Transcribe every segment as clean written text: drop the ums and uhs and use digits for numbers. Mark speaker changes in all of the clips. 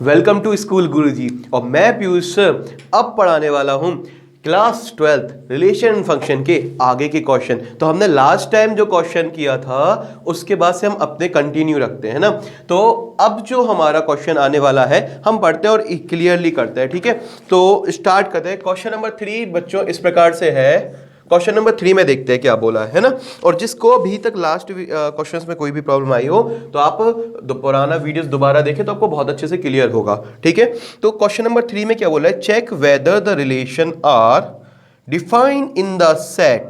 Speaker 1: Welcome to school गुरुजी। और मैं Piyush sir अब पढ़ाने वाला हूँ क्लास 12th रिलेशन फंक्शन के आगे के क्वेश्चन। तो हमने लास्ट टाइम जो क्वेश्चन किया था उसके बाद से हम अपने कंटिन्यू रखते हैं ना। तो अब जो हमारा क्वेश्चन आने वाला है हम पढ़ते हैं और क्लियरली करते हैं, ठीक है। तो स्टार्ट करते हैं। क्वेश्चन नंबर 3 बच्चों इस प्रकार से है। क्वेश्चन नंबर 3 में देखते हैं क्या बोला है ना। और जिसको अभी तक लास्ट क्वेश्चंस में कोई भी प्रॉब्लम आई हो तो आप पुराना वीडियोस दोबारा देखें तो आपको बहुत अच्छे से क्लियर होगा, ठीक है। तो क्वेश्चन नंबर 3 में क्या बोला है, check whether the relation R defined in the set.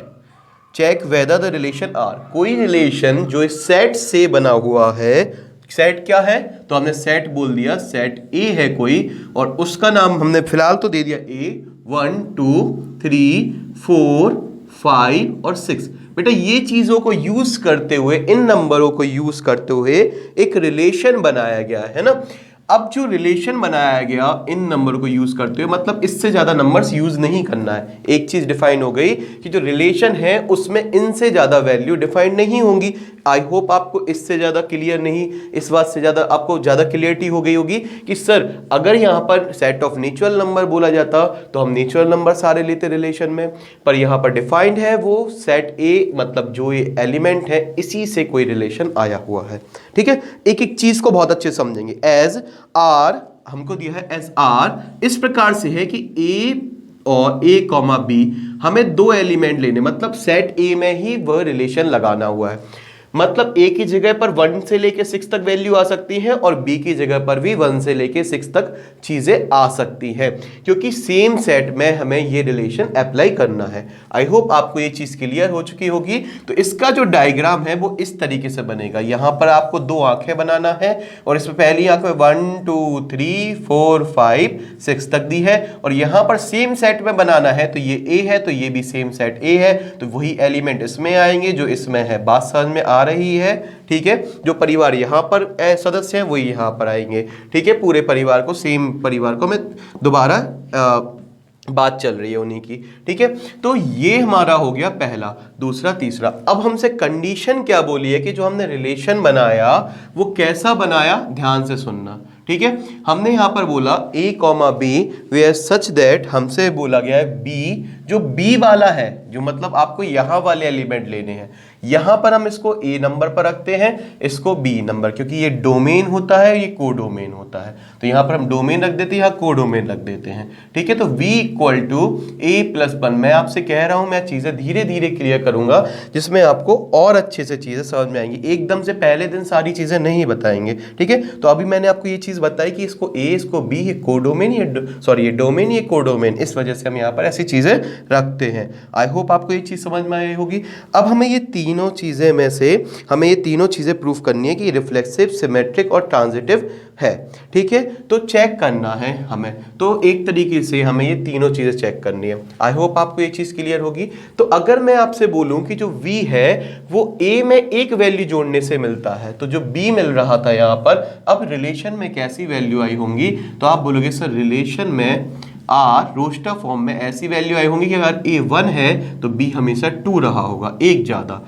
Speaker 1: Check whether the relation R, कोई रिलेशन जो इस सेट से बना हुआ है। सेट क्या है तो हमने सेट बोल दिया, सेट ए है कोई और उसका नाम हमने फिलहाल तो दे दिया ए। 1 2 3 4 5 और 6। बेटा ये चीजों को यूज करते हुए, इन नंबरों को यूज करते हुए एक रिलेशन बनाया गया है ना। अब जो रिलेशन बनाया गया इन नंबर को यूज करते हुए, मतलब इससे ज्यादा नंबर्स यूज नहीं करना है। एक चीज डिफाइन हो गई कि जो रिलेशन है उसमें इनसे ज्यादा वैल्यू डिफाइन नहीं होंगी। आई होप आपको इससे ज्यादा क्लियर नहीं, इस बात से ज्यादा आपको ज्यादा क्लियरिटी हो गई होगी कि सर अगर यहां पर सेट ऑफ नेचुरल नंबर बोला जाता तो हम नेचुरल नंबर सारे लेते रिलेशन में, पर यहां पर डिफाइंड है वो सेट ए, मतलब जो ये एलिमेंट है इसी से कोई रिलेशन आया हुआ है, ठीक है। एक एक चीज को बहुत अच्छे समझेंगे। एज आर हमको दिया है, एज आर इस प्रकार से है कि ए और ए कॉमा बी हमें दो एलिमेंट लेने, मतलब सेट ए में ही वह रिलेशन लगाना हुआ है। मतलब ए की जगह पर 1 से लेके 6 तक वैल्यू आ सकती है और बी की जगह पर भी 1 से लेके 6 तक चीजें आ सकती हैं, क्योंकि सेम सेट में हमें ये रिलेशन अप्लाई करना है। आई होप आपको ये चीज क्लियर हो चुकी होगी। तो इसका जो डायग्राम है वो इस तरीके से बनेगा। यहां पर आपको दो आंखें बनाना है और इसमें पहली आंख में 1 2 3 4 5 6 तक दी है और यहां पर सेम सेट में बनाना है। तो ये ए है तो ये भी सेम सेट ए है, तो वही एलिमेंट इसमें आएंगे जो इसमें है। बात समझ में आ रही है, ठीक है। जो परिवार यहां पर सदस्य हैं वही यहां पर आएंगे, ठीक है। पूरे परिवार को, सेम परिवार को मैं दोबारा बात चल रही है उन्हीं की, ठीक है। तो ये हमारा हो गया पहला, दूसरा, तीसरा। अब हमसे कंडीशन क्या बोली है कि जो हमने रिलेशन बनाया वो कैसा बनाया, ध्यान से सुनना, ठीक है। हमने यहां पर बोला a comma B where such that, हमसे बोला गया है b, जो b वाला है, जो मतलब आपको यहां वाले एलिमेंट लेने हैं। यहां पर हम इसको a नंबर पर रखते हैं, इसको b नंबर, क्योंकि ये डोमेन होता है, ये कोडोमेन होता है। तो यहां पर हम डोमेन रख देते हैं, यहां कोडोमेन रख देते हैं, ठीक है। तो v equal to a plus 1। मैं आपसे कह रहा हूं, मैं चीजें धीरे धीरे क्लियर करूंगा जिसमें आपको और अच्छे से चीजें समझ में आएंगी। एकदम से पहले दिन सारी चीजें नहीं बताएंगे, ठीक है। तो अभी मैंने आपको ये चीज बताई कि इसको a इसको b, ये कोडोमेन, ये डोमेन, ये कोडोमेन, इस वजह से हम यहाँ पर ऐसी चीजें रखते हैं। आई होप आपको ये चीज समझ में आई होगी। अब हमें ये तीनों चीजें में से हमें ये तीनों चीजें प्रूफ करनी है कि रिफ्लेक्सिव, सिमेट्रिक और ट्रांजिटिव है, ठीक है। तो चेक करना है हमें, तो एक तरीके से हमें ये तीनों चीजें चेक करनी है। आई होप आपको ये चीज क्लियर होगी। तो अगर मैं आपसे बोलूं कि जो v है वो a में एक वैल्यू जोड़ने से मिलता है, तो जो b मिल रहा था यहां पर, अब रिलेशन में कैसी वैल्यू आई होंगी, तो आप बोलोगे सर रिलेशन में आर रोस्टर फॉर्म में ऐसी वैल्यू आई होंगी कि अगर a 1 है तो b हमेशा 2 रहा होगा, एक ज्यादा।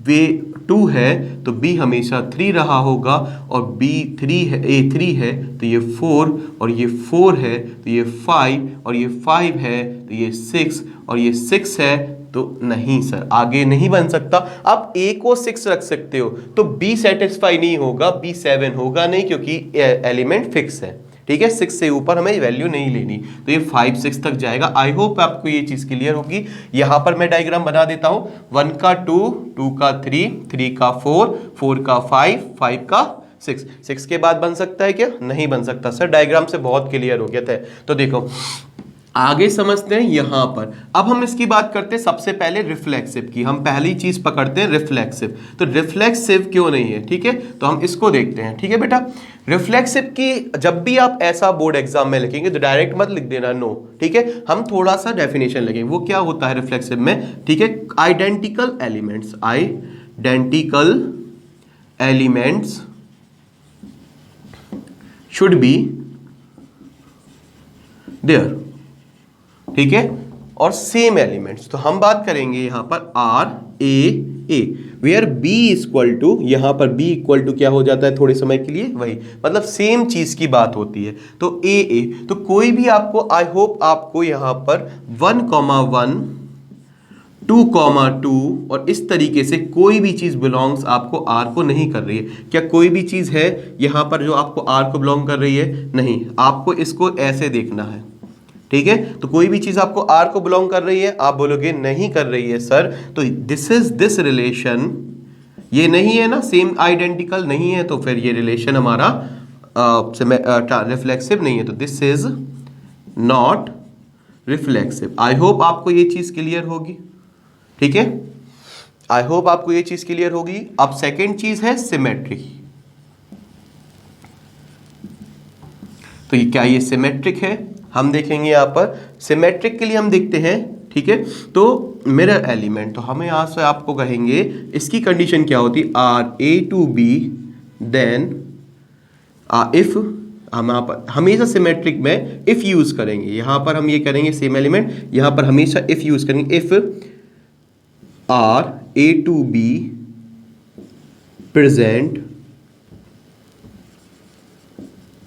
Speaker 1: वे 2 है तो b हमेशा 3 रहा होगा, और b 3 है, a 3 है तो ये 4, और ये 4 है तो ये 5, और ये 5 है तो ये 6, और ये 6 है तो नहीं सर आगे नहीं बन सकता। आप a को 6 रख सकते हो तो b सेटिस्फाई नहीं होगा, b 7 होगा नहीं, क्योंकि एलिमेंट फिक्स है, ठीक है। 6 से ऊपर हमें वैल्यू नहीं लेनी, तो ये 5 6 तक जाएगा। आई होप आपको ये चीज क्लियर होगी। यहां पर मैं डायग्राम बना देता हूं, 1 का 2, 2 का 3, 3 का 4, 4 का 5, 5 का 6। 6 के बाद बन सकता है क्या, नहीं बन सकता सर, डायग्राम से बहुत क्लियर हो गया था। तो देखो आगे समझते हैं यहां पर। अब हम इसकी बात करते हैं सबसे पहले रिफ्लेक्सिव की। हम पहली चीज पकड़ते हैं रिफ्लेक्सिव। तो रिफ्लेक्सिव क्यों नहीं है, ठीक है, तो हम इसको देखते हैं, ठीक है बेटा। रिफ्लेक्सिव की जब भी आप ऐसा बोर्ड एग्जाम में लिखेंगे तो डायरेक्ट मत लिख देना, नो, ठीक है। हम थोड़ा सा डेफिनेशन लिखेंगे। वो क्या होता है रिफ्लेक्सिव में, ठीक है, identical elements, identical elements should be there, ठीक है, और सेम एलिमेंट्स। तो हम बात करेंगे यहां पर R A A, where B equal to, यहाँ पर बी इक्वल टू क्या हो जाता है थोड़े समय के लिए, वही मतलब सेम चीज की बात होती है। तो ए, तो कोई भी आपको, आई होप आपको यहाँ पर 1,1 2,2 और इस तरीके से कोई भी चीज बिलोंग्स आपको आर को नहीं कर रही है। क्या कोई भी चीज है यहां पर जो आपको आर को बिलोंग कर रही है? नहीं, आपको इसको ऐसे देखना है, ठीक है। तो कोई भी चीज आपको आर को बिलोंग कर रही है, आप बोलोगे नहीं कर रही है सर, तो दिस इज दिस रिलेशन, ये नहीं है ना, सेम आइडेंटिकल नहीं है, तो फिर ये रिलेशन हमारा रिफ्लेक्सिव नहीं है, तो this is not reflexive. I hope आपको ये चीज क्लियर होगी, ठीक है। आई होप आपको ये चीज क्लियर होगी। अब सेकेंड चीज है सिमेट्री। तो ये क्या, ये सिमेट्रिक है, हम देखेंगे यहां पर सिमेट्रिक के लिए हम देखते हैं, ठीक है। तो मिरर एलिमेंट, तो हमें यहां से आपको कहेंगे इसकी कंडीशन क्या होती, R A to B, then if हम यहाँ पर हमेशा सिमेट्रिक में इफ यूज करेंगे, यहां पर हम ये करेंगे सेम एलिमेंट, यहां पर हमेशा इफ यूज करेंगे। If R A to B present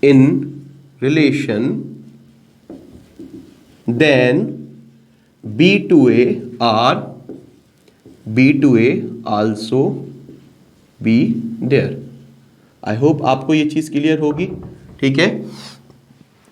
Speaker 1: in relation, then B to A R, B to A also be there. I hope आपको ये चीज क्लियर होगी, ठीक है।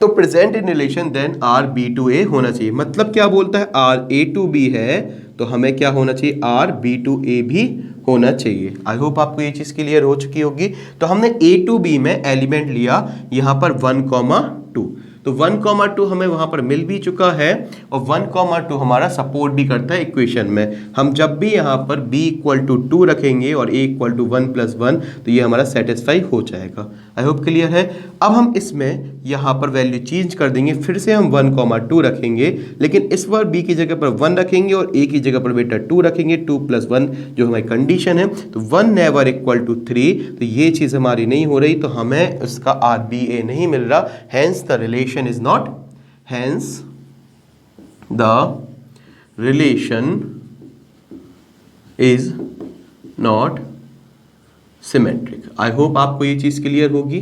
Speaker 1: तो present in relation then R B to A होना चाहिए, मतलब क्या बोलता है, आर ए टू बी है तो हमें क्या होना चाहिए, आर बी टू ए भी होना चाहिए। आई होप आपको ये चीज क्लियर हो चुकी होगी। तो हमने ए टू बी में एलिमेंट लिया यहां पर 1,2, तो 1,2 हमें वहां पर मिल भी चुका है और 1,2 हमारा सपोर्ट भी करता है इक्वेशन में। हम जब भी यहां पर b इक्वल टू 2 रखेंगे और a इक्वल टू 1 + 1, तो ये हमारा सेटिस्फाई हो जाएगा। आई होप क्लियर है। अब हम इसमें यहां पर वैल्यू चेंज कर देंगे, फिर से हम 1,2 रखेंगे, लेकिन इस बार b की जगह पर 1 रखेंगे और a की जगह पर बेटा 2 रखेंगे, 2 + 1 जो हमारी कंडीशन है। तो 1 नेवर इक्वल टू 3, तो ये चीज हमारी नहीं हो रही, तो हमें उसका RBA नहीं मिल रहा, hence the relation is not, hence the relation is not symmetric। I hope आपको ये चीज क्लियर होगी,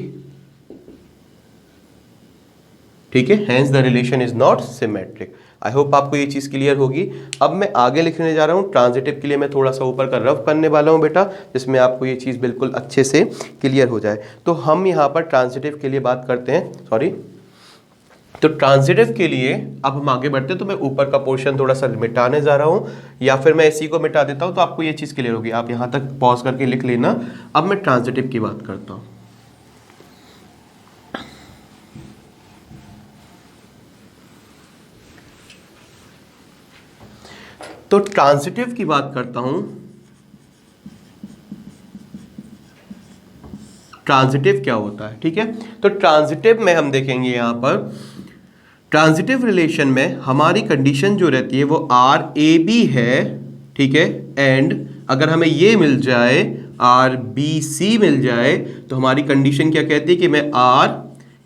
Speaker 1: ठीक है। hence the relation is not symmetric। I hope आपको ये चीज क्लियर होगी। अब मैं आगे लिखने जा रहा हूँ ट्रांजिटिव के लिए, मैं थोड़ा सा ऊपर का रफ करने वाला हूँ बेटा, जिसमें आपको ये चीज बिल्कुल अच्छे से क्लियर हो जाए। तो हम यहाँ पर ट्रांजिटिव के लिए बात करते हैं, सॉरी। तो ट्रांजिटिव के लिए अब हम आगे बढ़ते हैं, तो मैं ऊपर का पोर्शन थोड़ा सा मिटाने जा रहा हूं, या फिर मैं इसी को मिटा देता हूं, तो आपको ये चीज क्लियर होगी। आप यहां तक पॉज करके लिख लेना। अब मैं ट्रांजिटिव की बात करता हूं। तो ट्रांजिटिव की बात करता हूं। ट्रांजिटिव क्या होता है, ठीक है। तो ट्रांजिटिव में हम देखेंगे यहां पर ट्रांजिटिव रिलेशन में हमारी कंडीशन जो रहती है वो आर ए बी है, ठीक है। एंड अगर हमें ये मिल जाए, आर बी सी मिल जाए, तो हमारी कंडीशन क्या कहती है कि हमें आर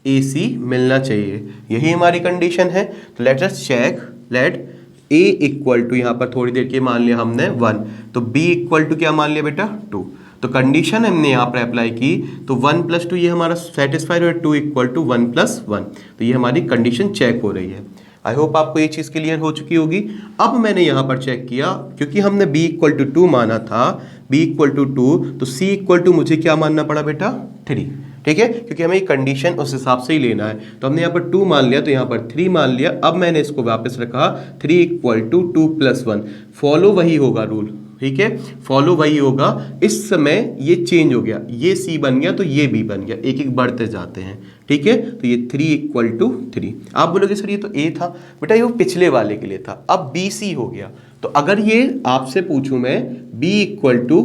Speaker 1: ए सी मिलना चाहिए, यही हमारी कंडीशन है। तो let us check, let A equal to, यहाँ पर थोड़ी देर के मान लिया हमने 1, तो बी इक्वल टू क्या मान लिया बेटा 2। तो कंडीशन हमने यहाँ पर अप्लाई की, तो 1 + 2 ये हमारा सेटिस्फाइड है, 2 इक्वल टू 1 + 1, तो ये हमारी कंडीशन चेक हो रही है। आई होप आपको ये चीज़ क्लियर हो चुकी होगी। अब मैंने यहाँ पर चेक किया, क्योंकि हमने b इक्वल टू 2 माना था, b इक्वल टू 2, तो c इक्वल टू मुझे क्या मानना पड़ा बेटा 3, ठीक है, क्योंकि हमें ये कंडीशन उस हिसाब से ही लेना है। तो हमने यहाँ पर 2 मान लिया, तो यहाँ पर 3 मान लिया। अब मैंने इसको वापस रखा, 3 इक्वल टू 2 + 1, फॉलो वही होगा रूल, ठीक है, फॉलो वही होगा। इस समय ये चेंज हो गया, ये c बन गया तो ये b बन गया, एक एक बढ़ते जाते हैं, ठीक है। तो ये 3 इक्वल टू 3। आप बोलोगे सर ये तो a था, बेटा ये वो पिछले वाले के लिए था, अब bc हो गया। तो अगर ये आपसे पूछूं मैं b इक्वल टू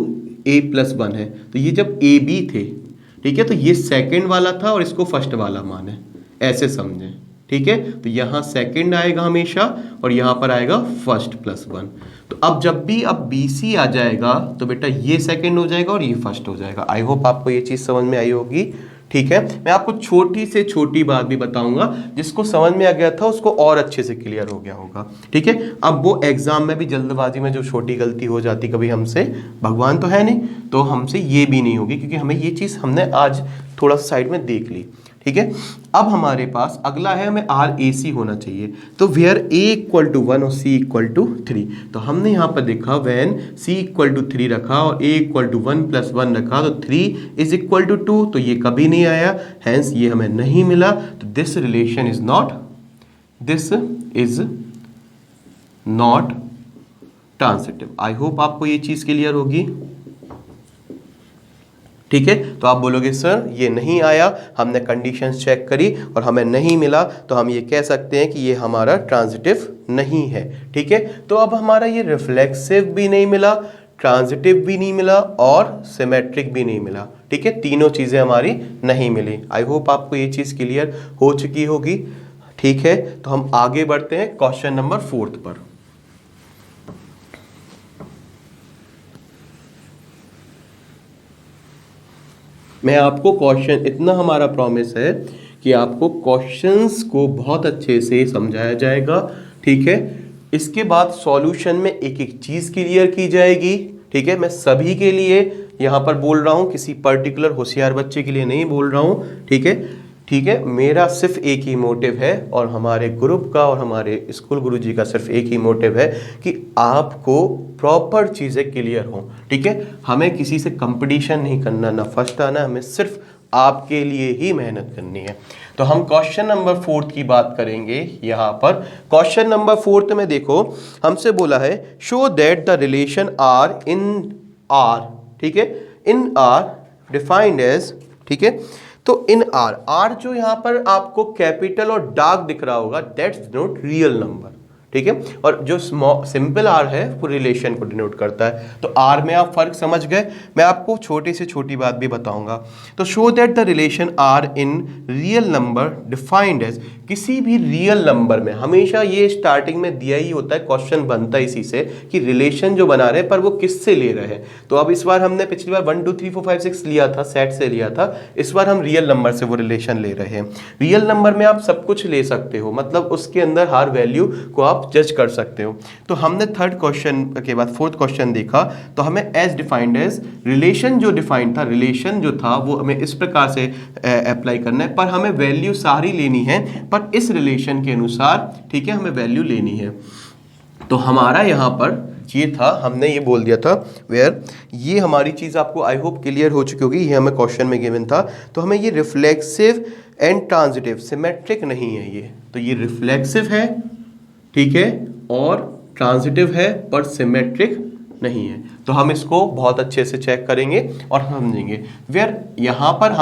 Speaker 1: a + 1 है, तो ये जब a b थे, ठीक है, तो ये सेकंड वाला था और इसको फर्स्ट वाला माने, ऐसे समझें, ठीक है। तो यहाँ सेकंड आएगा हमेशा और यहाँ पर आएगा फर्स्ट + 1। तो अब जब भी अब BC आ जाएगा तो बेटा ये सेकंड हो जाएगा और ये फर्स्ट हो जाएगा। आई होप आपको ये चीज़ समझ में आई होगी, ठीक है। मैं आपको छोटी से छोटी बात भी बताऊंगा, जिसको समझ में आ गया था उसको और अच्छे से क्लियर हो गया होगा, ठीक है। अब वो एग्जाम में भी जल्दबाजी में जो छोटी गलती हो जाती कभी हमसे, भगवान तो है नहीं, तो हमसे ये भी नहीं होगी, क्योंकि हमें ये चीज़ हमने आज थोड़ा सा साइड में देख ली, ठीक है। अब हमारे पास अगला है, हमें आर ए सी होना चाहिए, तो वेयर ए इक्वल टू 1 और सी इक्वल टू 3, तो हमने यहाँ पर देखा व्हेन सी इक्वल टू 3 रखा और ए इक्वल टू 1 + 1 रखा, तो 3 इज इक्वल टू 2, तो ये कभी नहीं आया, हैंस ये हमें नहीं मिला, तो this relation is not transitive. I hope आपको ये चीज़ क्लियर होगी, ठीक है। तो आप बोलोगे सर ये नहीं आया, हमने कंडीशंस चेक करी और हमें नहीं मिला, तो हम ये कह सकते हैं कि ये हमारा ट्रांजिटिव नहीं है, ठीक है। तो अब हमारा ये रिफ्लेक्सिव भी नहीं मिला, ट्रांजिटिव भी नहीं मिला और सिमेट्रिक भी नहीं मिला, ठीक है। तीनों चीज़ें हमारी नहीं मिली। आई होप आपको ये चीज़ क्लियर हो चुकी होगी, ठीक है। तो हम आगे बढ़ते हैं क्वेश्चन नंबर 4 पर। मैं आपको क्वेश्चन, इतना हमारा प्रॉमिस है कि आपको क्वेश्चंस को बहुत अच्छे से समझाया जाएगा, ठीक है। इसके बाद सॉल्यूशन में एक एक चीज़ क्लियर की जाएगी, ठीक है। मैं सभी के लिए यहाँ पर बोल रहा हूँ, किसी पर्टिकुलर होशियार बच्चे के लिए नहीं बोल रहा हूँ, ठीक है, ठीक है। मेरा सिर्फ एक ही मोटिव है और हमारे ग्रुप का और हमारे स्कूल गुरुजी का सिर्फ एक ही मोटिव है कि आपको प्रॉपर चीज़ें क्लियर हों, ठीक है। हमें किसी से कंपटीशन नहीं करना, ना फर्स्ट आना, हमें सिर्फ आपके लिए ही मेहनत करनी है। तो हम क्वेश्चन नंबर 4 की बात करेंगे यहाँ पर। क्वेश्चन नंबर 4 में देखो, हमसे बोला है show that the relation R in R, ठीक है, इन आर डिफाइंड एज, ठीक है। तो इन आर जो यहां पर आपको कैपिटल और डार्क दिख रहा होगा, दैट्स नॉट रियल नंबर, ठीक है। और जो सिंपल आर है वो रिलेशन को डिनोट करता है। तो आर में आप फर्क समझ गए। मैं आपको छोटी से छोटी बात भी बताऊंगा। तो show that the relation R in real number defined as, किसी भी रियल नंबर में हमेशा ये स्टार्टिंग में दिया ही होता है, क्वेश्चन बनता है इसी से कि रिलेशन जो बना रहे हैं पर वो किससे ले रहे हैं। तो अब इस बार हमने पिछली बार 1 2 3 4 5 6 लिया था, सेट से लिया था, इस बार हम रियल नंबर से वो रिलेशन ले रहे हैं। रियल नंबर में आप सब कुछ ले सकते हो, मतलब उसके अंदर हर वैल्यू को आप जज कर सकते हो। तो हमने थर्ड क्वेश्चन के बाद फोर्थ क्वेश्चन देखा, तो हमें एज डिफाइंड एज, रिलेशन जो डिफाइंड था, रिलेशन जो था वो हमें इस प्रकार से अप्लाई करना है, पर हमें वैल्यू सारी लेनी है, पर इस रिलेशन के अनुसार, ठीक है, हमें वैल्यू लेनी है। तो हमारा यहाँ पर ये था, हमने ये बोल दिया था वेयर, ये हमारी चीज़ आपको आई होप क्लियर हो चुकी होगी, ये हमें क्वेश्चन में गिवन था। तो हमें ये रिफ्लेक्सिव एंड ट्रांजिटिव, सिमेट्रिक नहीं है ये, तो ये रिफ्लेक्सिव है, ठीक है, और ट्रांजिटिव है पर सिमेट्रिक नहीं है। तो हम इसको बहुत अच्छे से चेक करेंगे और समझेंगे। वेयर यहाँ पर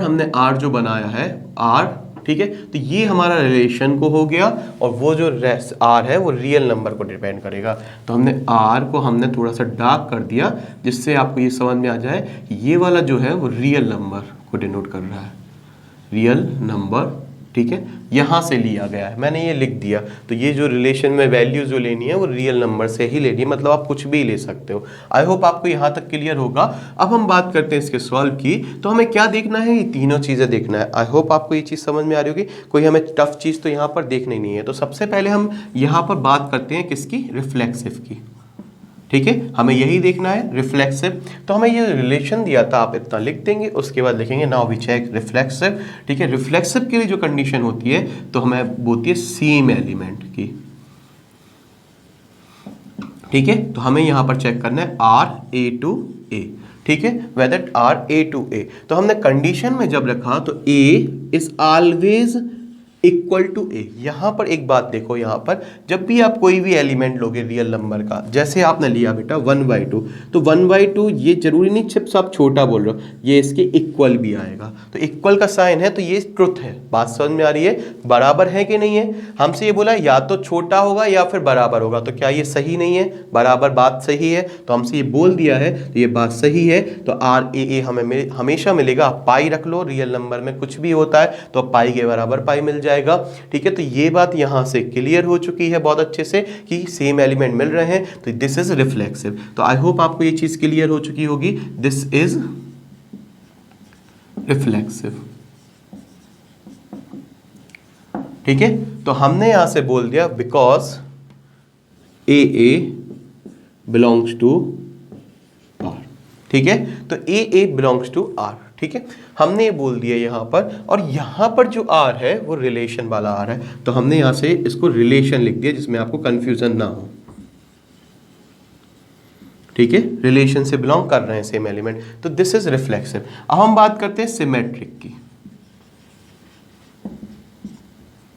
Speaker 1: हमने आर जो बनाया है आर, ठीक है, तो ये हमारा रिलेशन को हो गया, और वो जो आर है वो रियल नंबर को डिपेंड करेगा। तो हमने आर को हमने थोड़ा सा डार्क कर दिया, जिससे आपको ये समझ में आ जाए कि ये वाला जो है वो रियल नंबर को डिनोट कर रहा है, रियल नंबर, ठीक है, यहाँ से लिया गया है, मैंने ये लिख दिया। तो ये जो रिलेशन में वैल्यू जो लेनी है वो रियल नंबर से ही लेनी है, मतलब आप कुछ भी ले सकते हो। आई होप आपको यहाँ तक क्लियर होगा। अब हम बात करते हैं इसके सॉल्व की। तो हमें क्या देखना है, ये तीनों चीज़ें देखना है। आई होप आपको ये चीज़ समझ में आ रही होगी, कोई हमें टफ चीज़ तो यहाँ पर देखनी नहीं है। तो सबसे पहले हम यहाँ पर बात करते हैं किसकी, रिफ्लेक्सिव की, ठीक है, हमें यही देखना है रिफ्लेक्सिव। तो हमें ये रिलेशन दिया था, आप इतना लिख देंगे, उसके बाद लिखेंगे नाउ वी चेक रिफ्लेक्सिव, ठीक है। रिफ्लेक्सिव के लिए जो कंडीशन होती है तो हमें होती है सेम एलिमेंट की, ठीक है। तो हमें यहां पर चेक करना है RA to A, ठीक है, वेदर RA to A। तो हमने कंडीशन में जब रखा तो A is always equal to A. यहाँ पर एक बात देखो, यहाँ पर जब भी आप कोई भी एलिमेंट लोगे रियल नंबर का, जैसे आपने लिया बेटा 1/2, तो 1/2 ये जरूरी नहीं सिर्फ आप छोटा बोल रहे हो, ये इसके इक्वल भी आएगा। तो इक्वल का साइन है तो ये ट्रुथ है, बात समझ में आ रही है, बराबर है कि नहीं है। हमसे ये बोला या तो छोटा होगा या फिर बराबर होगा, तो क्या ये सही नहीं है, बराबर बात सही है, तो हमसे ये बोल दिया है तो ये बात सही है। तो RAA हमें हमेशा मिलेगा, आप पाई रख लो, रियल नंबर में कुछ भी होता है तो पाई के बराबर पाई मिल जाएगा, ठीक है। तो ये बात यहां से क्लियर हो चुकी है बहुत अच्छे से कि सेम एलिमेंट मिल रहे हैं, तो दिस इज रिफ्लेक्सिव। तो आई होप आपको ये चीज क्लियर हो चुकी होगी, दिस इज रिफ्लेक्सिव। ठीक है, तो हमने यहां से बोल दिया because A belongs to R. ठीक है, तो ए बिलोंग्स टू आर। ठीक है, हमने ये बोल दिया यहां पर, और यहां पर जो आर है वो रिलेशन वाला आर है, तो हमने यहां से इसको रिलेशन लिख दिया जिसमें आपको कंफ्यूजन ना हो। ठीक है, रिलेशन से बिलोंग कर रहे हैं सेम एलिमेंट, तो दिस इज रिफ्लेक्सिव। अब हम बात करते हैं सिमेट्रिक की।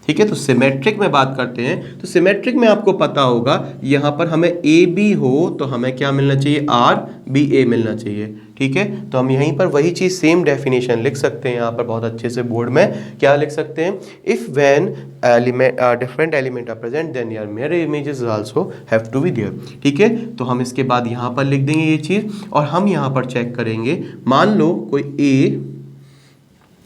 Speaker 1: ठीक है, तो सिमेट्रिक में बात करते हैं, तो सिमेट्रिक में आपको पता होगा यहां पर हमें ए बी हो तो हमें क्या मिलना चाहिए, आर बी ए मिलना चाहिए। ठीक है, तो हम यहीं पर वही चीज सेम डेफिनेशन लिख सकते हैं यहां पर बहुत अच्छे से बोर्ड में। क्या लिख सकते हैं, if when element different element are present then your mirror images also have to be there. ठीक है, तो हम इसके बाद यहां पर लिख देंगे ये चीज, और हम यहां पर चेक करेंगे, मान लो कोई ए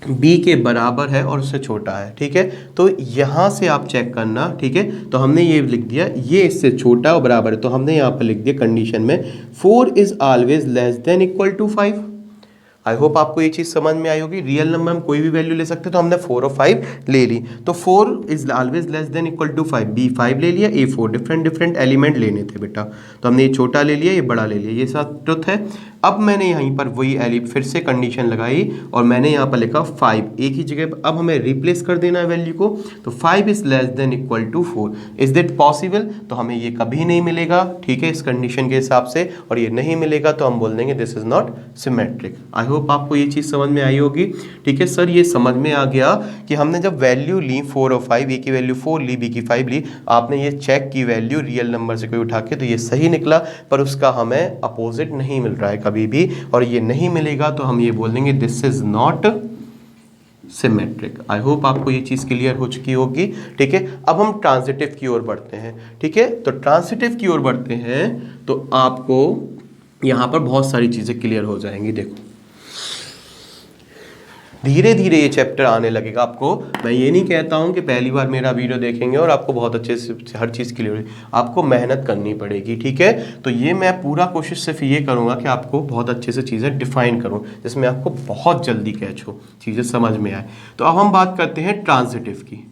Speaker 1: बी के बराबर है और उससे छोटा है। ठीक है, तो यहां से आप चेक करना। ठीक है, तो हमने ये लिख दिया ये इससे छोटा और बराबर है, तो हमने यहां पर लिख दिया कंडीशन में 4 is always less than equal to 5। I hope आपको ये चीज समझ में आई होगी। रियल नंबर हम कोई भी वैल्यू ले सकते हैं, तो हमने 4 और 5 ले ली, तो 4 is always less than equal to 5, B 5 ले लिया, ए 4। डिफरेंट एलिमेंट लेने थे बेटा, तो हमने ये छोटा ले लिया, ये बड़ा ले लिया, ये सब ट्रुथ है। अब मैंने यहीं पर वही फिर से कंडीशन लगाई और मैंने यहाँ पर लिखा 5 एक ही जगह पर। अब हमें रिप्लेस कर देना है वैल्यू को, तो 5 is less than equal to 4। Is that possible, तो हमें ये कभी नहीं मिलेगा। ठीक है, इस कंडीशन के हिसाब से, और ये नहीं मिलेगा तो हम बोल देंगे this is not symmetric. I hope आपको ये चीज़ समझ में आई होगी। ठीक है सर, ये समझ में आ गया कि हमने जब वैल्यू ली 4 और 5, ए की वैल्यू 4 ली, बी की 5 ली, आपने ये चेक की वैल्यू रियल नंबर से कोई उठा के, तो ये सही निकला, पर उसका हमें अपोजिट नहीं मिल रहा है कभी भी, और ये नहीं मिलेगा तो हम ये बोल देंगे this is not symmetric. I hope आपको ये चीज़ क्लियर हो चुकी होगी। ठीक है, अब हम ट्रांजिटिव की ओर बढ़ते हैं। ठीक है, तो ट्रांजिटिव की ओर बढ़ते हैं तो आपको यहाँ पर बहुत सारी चीज़ें क्लियर हो जाएंगी। देखो धीरे धीरे ये चैप्टर आने लगेगा आपको। मैं ये नहीं कहता हूँ कि पहली बार मेरा वीडियो देखेंगे और आपको बहुत अच्छे से हर चीज़ क्लियर होगी, आपको मेहनत करनी पड़ेगी। ठीक है, तो ये मैं पूरा कोशिश सिर्फ ये करूँगा कि आपको बहुत अच्छे से चीज़ें डिफाइन करूँ जिसमें आपको बहुत जल्दी कैच हो, चीज़ें समझ में आए। तो अब हम बात करते हैं ट्रांजिटिव की।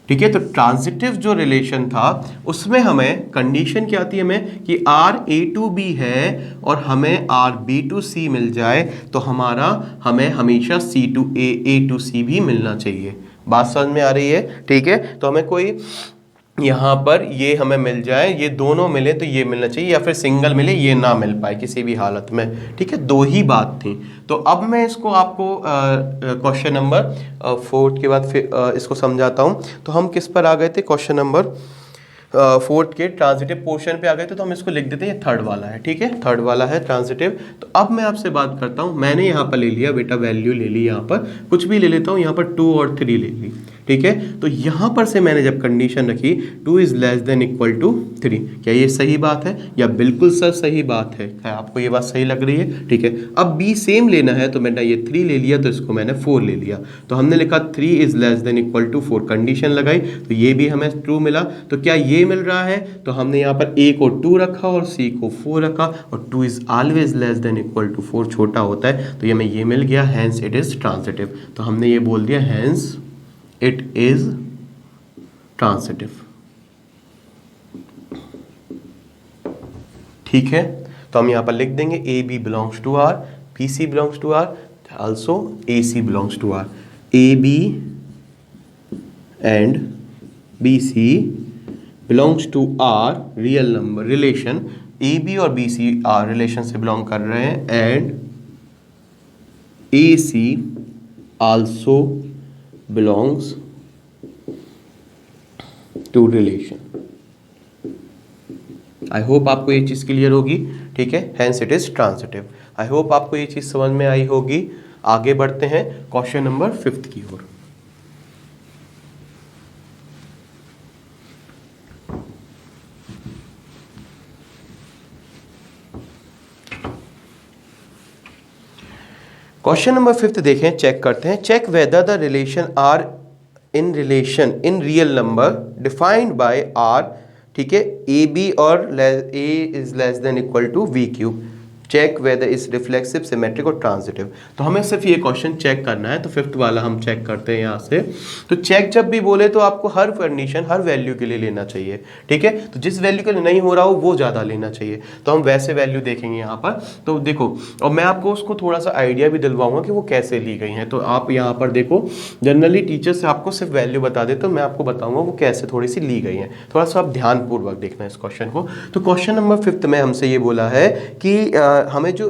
Speaker 1: ठीक है, तो ट्रांजिटिव जो रिलेशन था उसमें हमें कंडीशन क्या आती है हमें कि आर ए टू बी है और हमें आर बी टू सी मिल जाए, तो हमें हमेशा सी टू ए टू सी भी मिलना चाहिए। बात समझ में आ रही है। ठीक है, तो हमें कोई यहाँ पर ये हमें मिल जाए, ये दोनों मिले तो ये मिलना चाहिए, या फिर सिंगल मिले ये ना मिल पाए किसी भी हालत में। ठीक है, दो ही बात थी। तो अब मैं इसको आपको क्वेश्चन नंबर 4 के बाद फिर इसको समझाता हूँ। तो हम किस पर आ गए थे, क्वेश्चन नंबर 4 के ट्रांजिटिव पोर्शन पे आ गए थे, तो हम इसको लिख देते हैं ये थर्ड वाला है। ठीक है, थर्ड वाला है ट्रांजिटिव। तो अब मैं आपसे बात करता हूँ, मैंने यहाँ पर ले लिया बेटा वैल्यू ले ली, यहाँ पर कुछ भी ले लेता हूँ, यहाँ पर 2 और 3 ले ली। ठीक है, तो यहाँ पर से मैंने जब कंडीशन रखी 2 is less than equal to 3, क्या ये सही बात है या बिल्कुल सर सही बात है? क्या आपको ये बात सही लग रही है? ठीक है, अब बी सेम लेना है तो मैंने ये 3 ले लिया, तो इसको मैंने 4 ले लिया, तो हमने लिखा 3 is less than equal to 4, condition लगाई तो ये भी हमें ट्रू मिला। तो क्या ये मिल रहा है, तो हमने यहाँ पर ए को 2 रखा और सी को 4 रखा, और 2 is always less than equal to 4 छोटा होता है, तो ये हमें ये मिल गया, हैंस इट इज ट्रांजिटिव। तो हमने ये बोल दिया हैंस इट इज ट्रांजिटिव। ठीक है, तो हम यहां पर लिख देंगे A B belongs to R, B C belongs to R, also A C belongs to R. A B and B C belongs to R real number relation, A B और B C R relation से belong कर रहे हैं, and A C also belongs to relation। I hope आपको ये चीज clear होगी। ठीक है, hence it is transitive। I hope आपको ये चीज समझ में आई होगी। आगे बढ़ते हैं क्वेश्चन नंबर 5 की ओर। क्वेश्चन नंबर 5 देखें, चेक करते हैं। Check whether the relation R in real number defined by R. ठीक है, ए बी और A is less than equal to V cube. Check whether is reflexive, symmetric और transitive. तो हमें सिर्फ ये क्वेश्चन चेक करना है, तो फिफ्थ वाला हम चेक करते हैं यहाँ से। तो चेक जब भी बोले तो आपको हर कंडीशन हर वैल्यू के लिए लेना चाहिए, ठीक है। तो जिस वैल्यू के लिए नहीं हो रहा हो वो ज़्यादा लेना चाहिए, तो हम वैसे वैल्यू देखेंगे यहाँ पर। तो देखो, और मैं आपको उसको थोड़ा सा आइडिया भी दिलवाऊंगा कि वो कैसे ली गई हैं। तो आप यहाँ पर देखो, जनरली टीचर से आपको सिर्फ वैल्यू बता दे, तो मैं आपको बताऊंगा वो कैसे थोड़ी सी ली गई हैं। थोड़ा सा आप ध्यानपूर्वक देखना इस क्वेश्चन को। तो क्वेश्चन नंबर 5 में हमसे ये बोला है कि हमें जो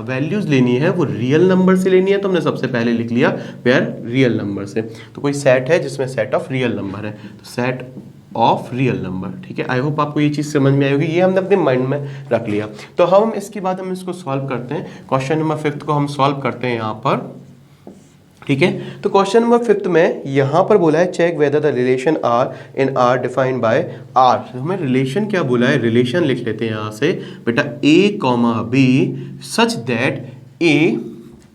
Speaker 1: वैल्यूज लेनी है वो रियल नंबर से लेनी है। तो हमने सबसे पहले लिख लिया वेयर रियल नंबर से। तो कोई सेट है जिसमें सेट ऑफ रियल नंबर है, तो सेट ऑफ रियल नंबर, ठीक है। आई होप आपको ये चीज़ समझ में आई होगी। ये हमने अपने माइंड में रख लिया। तो हम इसके बाद हम इसको सॉल्व करते हैं। क्वेश्चन नंबर 5 को हम सॉल्व करते हैं यहाँ पर, ठीक है। तो क्वेश्चन नंबर 5 में यहाँ पर बोला है check whether the relation R in R defined by R. हमें रिलेशन क्या बोला है, रिलेशन लिख लेते हैं यहाँ से बेटा, A comma B such that A,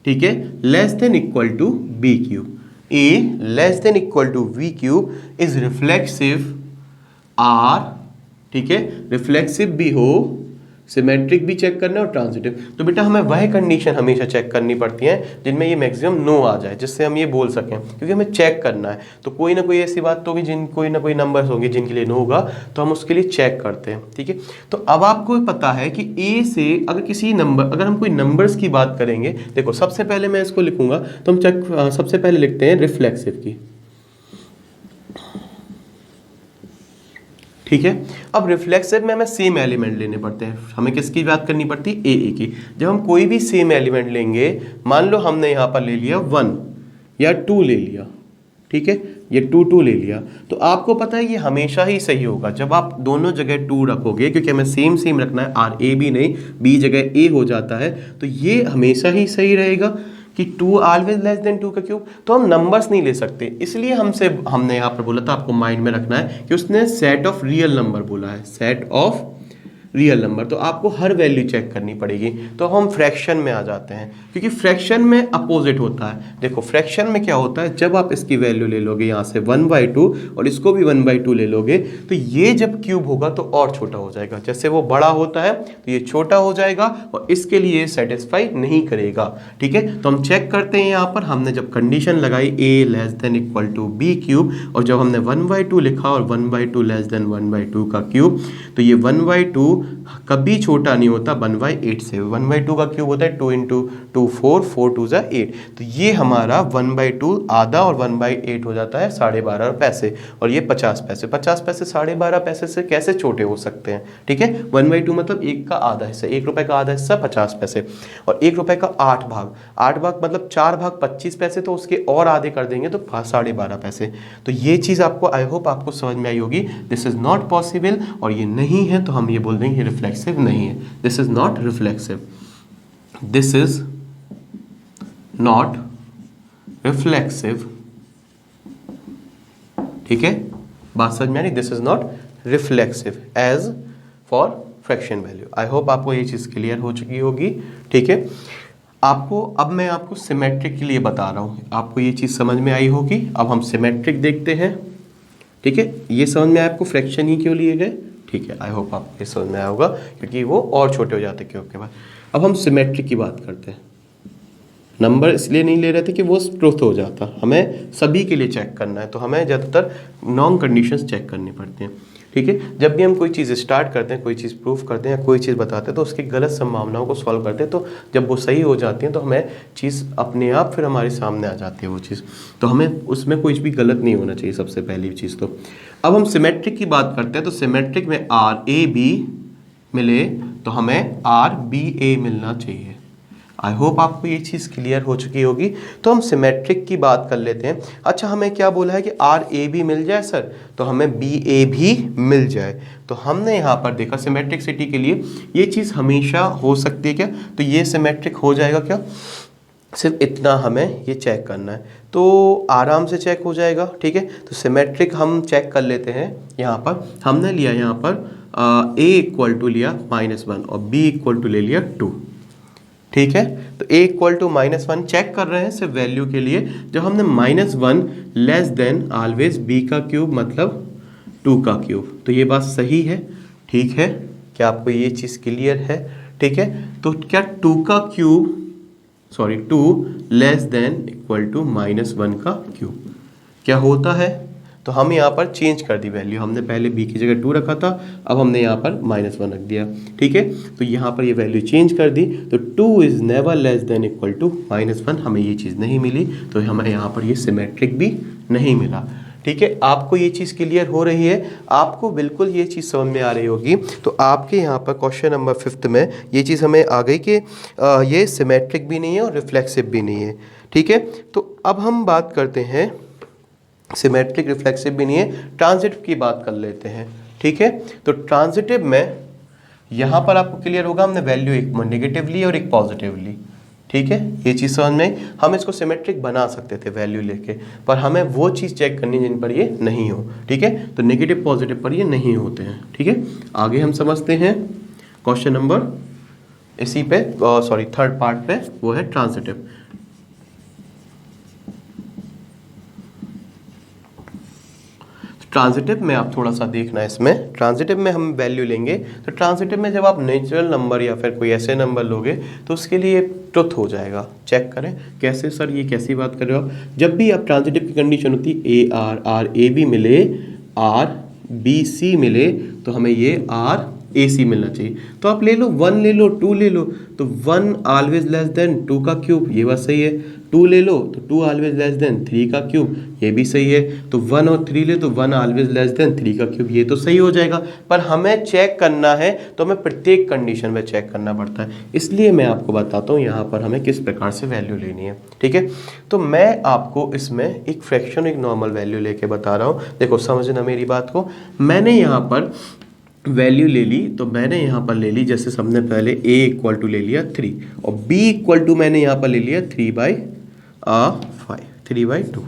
Speaker 1: ठीक है, less than equal to B cube. A less than equal to V cube is reflexive R, ठीक है, रिफ्लेक्सिव भी हो, सिमेट्रिक भी चेक करना है और ट्रांजिटिव। तो बेटा हमें वह कंडीशन हमेशा चेक करनी पड़ती है जिनमें ये मैक्सिमम नो आ जाए, जिससे हम ये बोल सकें, क्योंकि हमें चेक करना है। तो कोई ना कोई ऐसी बात तो होगी जिन कोई ना कोई नंबर्स होंगे जिनके लिए नो होगा, तो हम उसके लिए चेक करते हैं, ठीक है। तो अब आपको पता है कि ए से अगर किसी नंबर, अगर हम कोई नंबर्स की बात करेंगे, देखो सबसे पहले मैं इसको लिखूंगा, तो हम चेक सबसे पहले लिखते हैं रिफ्लेक्सिव की, ठीक है। अब रिफ्लेक्सिव में हमें सेम एलिमेंट लेने पड़ते हैं। हमें किसकी बात करनी पड़ती है, ए की। जब हम कोई भी सेम एलिमेंट लेंगे, मान लो हमने यहाँ पर ले लिया 1 या 2 ले लिया, ठीक है, ये 2 ले लिया, तो आपको पता है ये हमेशा ही सही होगा जब आप दोनों जगह 2 रखोगे, क्योंकि हमें सेम सेम रखना है, आर ए बी नहीं, बी जगह ए हो जाता है, तो ये हमेशा ही सही रहेगा कि 2 ऑलवेज लेस देन 2 का क्यूब। तो हम नंबर्स नहीं ले सकते, इसलिए हमने यहाँ पर बोला था आपको माइंड में रखना है कि उसने सेट ऑफ रियल नंबर बोला है, सेट ऑफ रियल नंबर। तो आपको हर वैल्यू चेक करनी पड़ेगी। तो हम फ्रैक्शन में आ जाते हैं, क्योंकि फ्रैक्शन में अपोजिट होता है। देखो फ्रैक्शन में क्या होता है, जब आप इसकी वैल्यू ले लोगे यहाँ से 1/2 और इसको भी 1/2 ले लोगे, तो ये जब क्यूब होगा तो और छोटा हो जाएगा। जैसे वो बड़ा होता है तो ये छोटा हो जाएगा और इसके लिए सेटिस्फाई नहीं करेगा, ठीक है। तो हम चेक करते हैं यहाँ पर, हमने जब कंडीशन लगाई a less than equal to B cube, और जब हमने 1/2 लिखा और 1/2 लेस देन 1/2 का क्यूब, तो ये 1/2 कभी छोटा नहीं होता 1/8 से। 1/2 का क्यूब होता है 2 × 2 4, 4 2 = 8। तो ये हमारा 1/2 आधा और 1/8 हो जाता है 12.5 पैसे, और ये 50 पैसे। 50 पैसे 12.5 पैसे से कैसे छोटे हो सकते हैं, ठीक है। 1/2 मतलब 1 का आधा हिस्सा, 1 रुपए का आधा हिस्सा 50 पैसे, और 1 रुपए का 8 भाग, 8 भाग मतलब 4 भाग 25 पैसे, तो उसके और आधे कर देंगे तो 12.5 पैसे। तो ये चीज़ आपको, आई होप आपको समझ में आई होगी। दिस इज नॉट पॉसिबल, और ये नहीं है तो हम ये बोल देंगे रिफ्लेक्सिव नहीं है। This is not reflexive, this is not reflexive, ठीक है, बात समझ में आ रही। This is not reflexive as for fraction value. I hope आपको ये चीज़ क्लियर हो चुकी होगी, ठीक है। आपको अब मैं आपको सिमेट्रिक के लिए बता रहा हूँ, आपको ये चीज़ समझ में आई होगी। अब हम सिमेट्रिक देखते हैं, ठीक है। ये समझ में आया आपको फ्रैक्शन ही क्यों लिए गए, ठीक है। आई होप आपको ये समझ में आया होगा, क्योंकि वो और छोटे हो जाते क्यूब के बाद। अब हम सिमेट्रिक की बात करते हैं। नंबर इसलिए नहीं ले रहे थे कि वो ट्रुथ हो जाता, हमें सभी के लिए चेक करना है, तो हमें ज़्यादातर नॉन कंडीशंस चेक करनी पड़ती हैं, ठीक है। जब भी हम कोई चीज़ स्टार्ट करते हैं, कोई चीज़ प्रूफ करते हैं या कोई चीज़ बताते हैं, तो उसकी गलत संभावनाओं को सॉल्व करते हैं। तो जब वो सही हो जाती हैं तो हमें चीज़ अपने आप फिर हमारे सामने आ जाती है वो चीज़, तो हमें उसमें कुछ भी गलत नहीं होना चाहिए, सबसे पहली चीज़ तो। अब हम सिमेट्रिक की बात करते हैं, तो सिमेट्रिक में RAB मिले तो हमें RBA मिलना चाहिए। आई होप आपको ये चीज़ क्लियर हो चुकी होगी। तो हम सिमेट्रिक की बात कर लेते हैं। अच्छा, हमें क्या बोला है कि RAB मिल जाए सर, तो हमें BA भी मिल जाए। तो हमने यहाँ पर देखा सिमेट्रिसिटी के लिए ये चीज़ हमेशा हो सकती है क्या, तो ये सिमेट्रिक हो जाएगा क्या, सिर्फ इतना हमें ये चेक करना है, तो आराम से चेक हो जाएगा, ठीक है। तो सिमेट्रिक हम चेक कर लेते हैं। यहाँ पर हमने लिया, यहाँ पर A इक्वल टू लिया -1 और B इक्वल टू ले लिया 2, ठीक है। तो A इक्वल टू -1 चेक कर रहे हैं सिर्फ वैल्यू के लिए। जब हमने -1 लेस देन ऑलवेज B का क्यूब मतलब 2 का क्यूब, तो ये बात सही है, ठीक है। क्या आपको ये चीज़ क्लियर है, ठीक है। तो क्या 2 का cube, sorry 2 less than equal to -1 का क्यूब क्या होता है? तो हम यहाँ पर चेंज कर दी वैल्यू, हमने पहले b की जगह 2 रखा था, अब हमने यहाँ पर -1 रख दिया, ठीक है। तो यहाँ पर ये वैल्यू चेंज कर दी, तो 2 is never less than equal to -1, हमें ये चीज़ नहीं मिली, तो हमें यहाँ पर ये सिमेट्रिक भी नहीं मिला, ठीक है। आपको ये चीज़ क्लियर हो रही है? आपको बिल्कुल ये चीज़ समझ में आ रही होगी। तो आपके यहाँ पर क्वेश्चन नंबर 5 में ये चीज़ हमें आ गई कि ये सिमेट्रिक भी नहीं है और रिफ्लेक्सिव भी नहीं है, ठीक है। तो अब हम बात करते हैं, सिमेट्रिक रिफ्लेक्सिव भी नहीं है, ट्रांजिटिव की बात कर लेते हैं, ठीक है। तो ट्रांजिटिव में यहाँ पर आपको क्लियर होगा, हमने वैल्यू एक नेगेटिव ली और एक पॉजिटिव ली, ठीक है। ये चीज़ समझ में, हम इसको सिमेट्रिक बना सकते थे वैल्यू लेके, पर हमें वो चीज़ चेक करनी जिन पर ये नहीं हो, ठीक है। तो नेगेटिव पॉजिटिव पर ये नहीं होते हैं, ठीक है। आगे हम समझते हैं क्वेश्चन नंबर इसी पे, सॉरी थर्ड पार्ट पे, वो है ट्रांजिटिव। ट्रांजिटिव में आप थोड़ा सा देखना है, इसमें ट्रांजिटिव में हम वैल्यू लेंगे, तो ट्रांजिटिव में जब आप नेचुरल नंबर या फिर कोई ऐसे नंबर लोगे तो उसके लिए ट्रुथ हो जाएगा। चेक करें कैसे सर, ये कैसी बात कर रहे हो आप? जब भी आप ट्रांजिटिव की कंडीशन होती है आर ए बी मिले, आर बी सी मिले, तो हमें ये आर ए सी मिलना चाहिए। तो आप ले लो 1 ले लो 2 ले लो, तो 1 ऑलवेज लेस देन 2 का क्यूब, ये बात सही है। 2 ले लो तो 2 ऑलवेज लेस देन 3 का क्यूब, ये भी सही है। तो 1 और 3 ले तो 1 ऑलवेज लेस देन 3 का क्यूब, ये तो सही हो जाएगा। पर हमें चेक करना है तो हमें प्रत्येक कंडीशन में चेक करना पड़ता है, इसलिए मैं आपको बताता हूँ यहाँ पर हमें किस प्रकार से वैल्यू लेनी है, ठीक है। तो मैं आपको इसमें एक फ्रैक्शन, एक नॉर्मल वैल्यू लेके बता रहा हूँ। देखो समझना मेरी बात को, मैंने यहाँ पर वैल्यू ले ली, तो मैंने यहाँ पर ले ली, जैसे सबने पहले a इक्वल टू ले लिया 3 और b इक्वल टू मैंने यहाँ पर ले लिया 3/5, 3/2,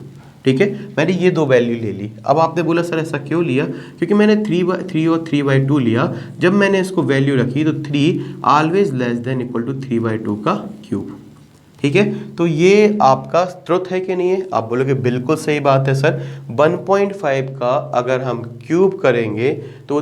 Speaker 1: ठीक है। मैंने ये दो वैल्यू ले ली। अब आपने बोला सर ऐसा क्यों लिया? क्योंकि मैंने 3/3 और 3/2 लिया, जब मैंने इसको वैल्यू रखी तो 3 always less than equal to 3/2 का क्यूब, ठीक है। तो ये आपका ट्रुथ है कि नहीं है? आप बोलोगे बिल्कुल सही बात है सर। 1.5 का अगर हम क्यूब करेंगे तो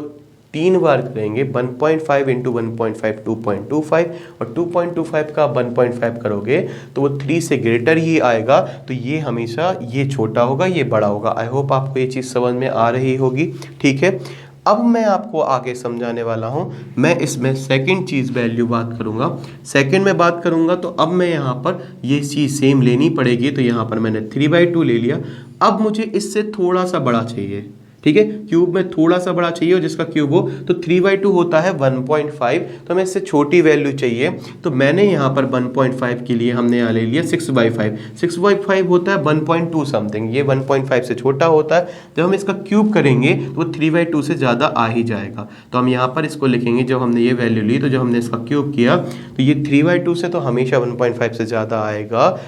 Speaker 1: 3 बार करेंगे, 1.5 इंटू 1.5 2.25, और 2.25 का 1.5 करोगे तो वो 3 से ग्रेटर ही आएगा। तो ये हमेशा ये छोटा होगा, ये बड़ा होगा। आई होप आपको ये चीज़ समझ में आ रही होगी, ठीक है। अब मैं आपको आगे समझाने वाला हूँ। मैं इसमें सेकंड चीज़ वैल्यू बात करूँगा, सेकंड में बात करूँगा। तो अब मैं यहाँ पर ये चीज़ सेम लेनी पड़ेगी, तो यहाँ पर मैंने 3/2 ले लिया। अब मुझे इससे थोड़ा सा बड़ा चाहिए, ठीक है। क्यूब में थोड़ा सा बड़ा चाहिए और जिसका क्यूब हो, तो 3/2 होता है 1.5, तो हमें इससे छोटी वैल्यू चाहिए। तो मैंने यहाँ पर 1.5 के लिए हमने यहाँ ले लिया 6/5। 6/5 होता है 1.2 समथिंग, ये 1.5 से छोटा होता है। जब हम इसका क्यूब करेंगे तो वो 3/2 से ज़्यादा आ ही जाएगा। तो हम यहाँ पर इसको लिखेंगे, जब हमने ये वैल्यू ली तो जब हमने इसका क्यूब किया तो ये 3/2 से तो हमेशा 1.5 से ज़्यादा आएगा,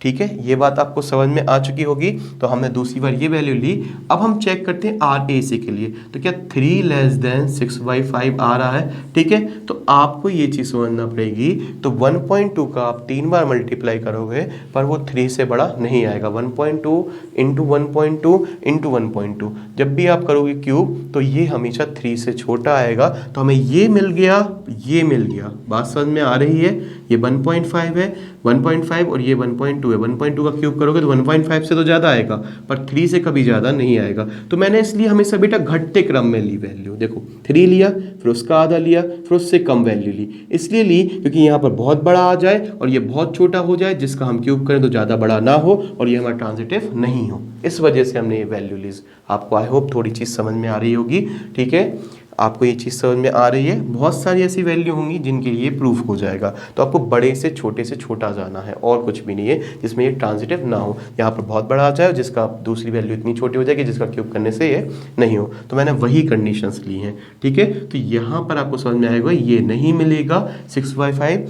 Speaker 1: ठीक है। ये बात आपको समझ में आ चुकी होगी। तो हमने दूसरी बार ये वैल्यू ली। अब हम चेक करते हैं आर ए सी के लिए, तो क्या 3 लेस देन 6/5 आ रहा है, ठीक है। तो आपको ये चीज़ समझना पड़ेगी। तो 1.2 का आप 3 बार मल्टीप्लाई करोगे पर वो 3 से बड़ा नहीं आएगा। 1.2 इंटू 1.2 इंटू 1.2 जब भी आप करोगे क्यूब तो ये हमेशा 3 से छोटा आएगा। तो हमें ये मिल गया, ये मिल गया। बात समझ में आ रही है? ये 1.5 है, 1.5 और ये 1.2 है। 1.2 का क्यूब करोगे तो 1.5 से तो ज़्यादा आएगा, पर 3 से कभी ज़्यादा नहीं आएगा। तो मैंने इसलिए हमेशा बेटा घटते क्रम में ली वैल्यू। देखो 3 लिया, फिर उसका आधा लिया, फिर उससे कम वैल्यू ली। इसलिए ली क्योंकि यहाँ पर बहुत बड़ा आ जाए और ये बहुत छोटा हो जाए, जिसका हम क्यूब करें तो ज़्यादा बड़ा ना हो और ये हमारा ट्रांजिटिव नहीं हो। इस वजह से हमने ये वैल्यू ली। आपको आई होप थोड़ी चीज़ समझ में आ रही होगी, ठीक है। आपको ये चीज़ समझ में आ रही है? बहुत सारी ऐसी वैल्यू होंगी जिनके लिए प्रूफ हो जाएगा। तो आपको बड़े से छोटा जाना है और कुछ भी नहीं है जिसमें ये ट्रांजिटिव ना हो। यहाँ पर बहुत बड़ा आ जाए जिसका दूसरी वैल्यू इतनी छोटी हो जाएगी जिसका क्यूब करने से ये नहीं हो। तो मैंने वही कंडीशंस ली हैं, ठीक है। तो यहाँ पर आपको समझ में आएगा, ये नहीं मिलेगा 6/5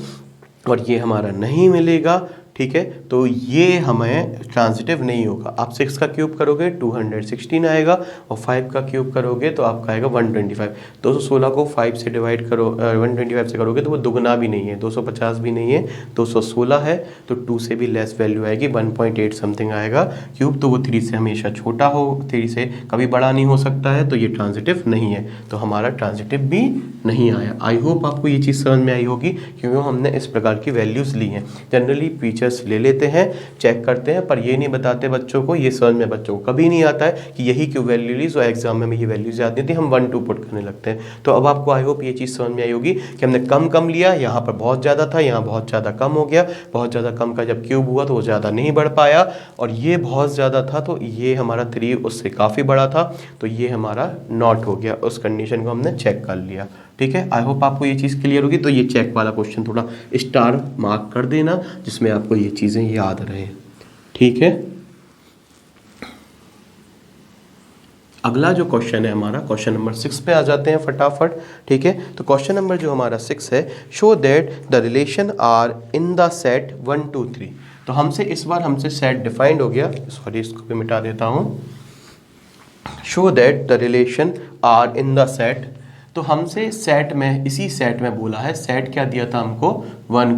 Speaker 1: और ये हमारा नहीं मिलेगा, ठीक है, तो ये हमें ट्रांजिटिव नहीं होगा। आप 6 का क्यूब करोगे 216 आएगा और 5 का क्यूब करोगे तो आपका आएगा 125। 216 को 5 से डिवाइड करो 125 से करोगे तो वो दुगना भी नहीं है, 250 भी नहीं है, 216 है, तो 2 से भी लेस वैल्यू आएगी, 1.8 समथिंग आएगा क्यूब, तो वो 3 से हमेशा छोटा हो, 3 से कभी बड़ा नहीं हो सकता है, तो ये ट्रांजिटिव नहीं है, तो हमारा ट्रांजिटिव भी नहीं आया। आई होप आपको ये चीज़ समझ में आई होगी, क्योंकि हमने इस प्रकार की वैल्यूज़ ली हैं। जनरली टीचर्स ले लेते हैं, चेक करते हैं, पर ये नहीं बताते बच्चों को, ये समझ में बच्चों को कभी नहीं आता है कि यही क्यों वैल्यू ली, सो एग्जाम में ये वैल्यूज आती थी, हम 1 2 पुट करने लगते हैं। तो अब आपको आई होप ये चीज़ समझ में आई होगी कि हमने कम कम लिया, यहाँ पर बहुत ज़्यादा था, यहाँ बहुत ज़्यादा कम हो गया, बहुत ज़्यादा कम का जब क्यूब हुआ तो वो ज़्यादा नहीं बढ़ पाया, और ये बहुत ज़्यादा था तो ये हमारा 3 उससे काफ़ी बड़ा था, तो ये हमारा नॉट हो गया, उस कंडीशन को हमने चेक कर लिया। ठीक है, आई होप आपको ये चीज़ क्लियर होगी। तो ये चेक वाला क्वेश्चन थोड़ा स्टार मार्क कर देना, जिसमें आपको ये चीज़ें याद रहे। ठीक है, अगला जो क्वेश्चन है हमारा, क्वेश्चन नंबर 6 पे आ जाते हैं फटाफट। ठीक है, तो क्वेश्चन नंबर जो हमारा 6 है, show that the relation R in the set 1 2 3। तो हमसे इस बार हमसे सेट डिफाइंड हो गया, सॉरी इसको भी मिटा देता हूँ। Show that the relation R in the set, तो हमसे सेट में, इसी सेट में बोला है, सेट क्या दिया था हमको 1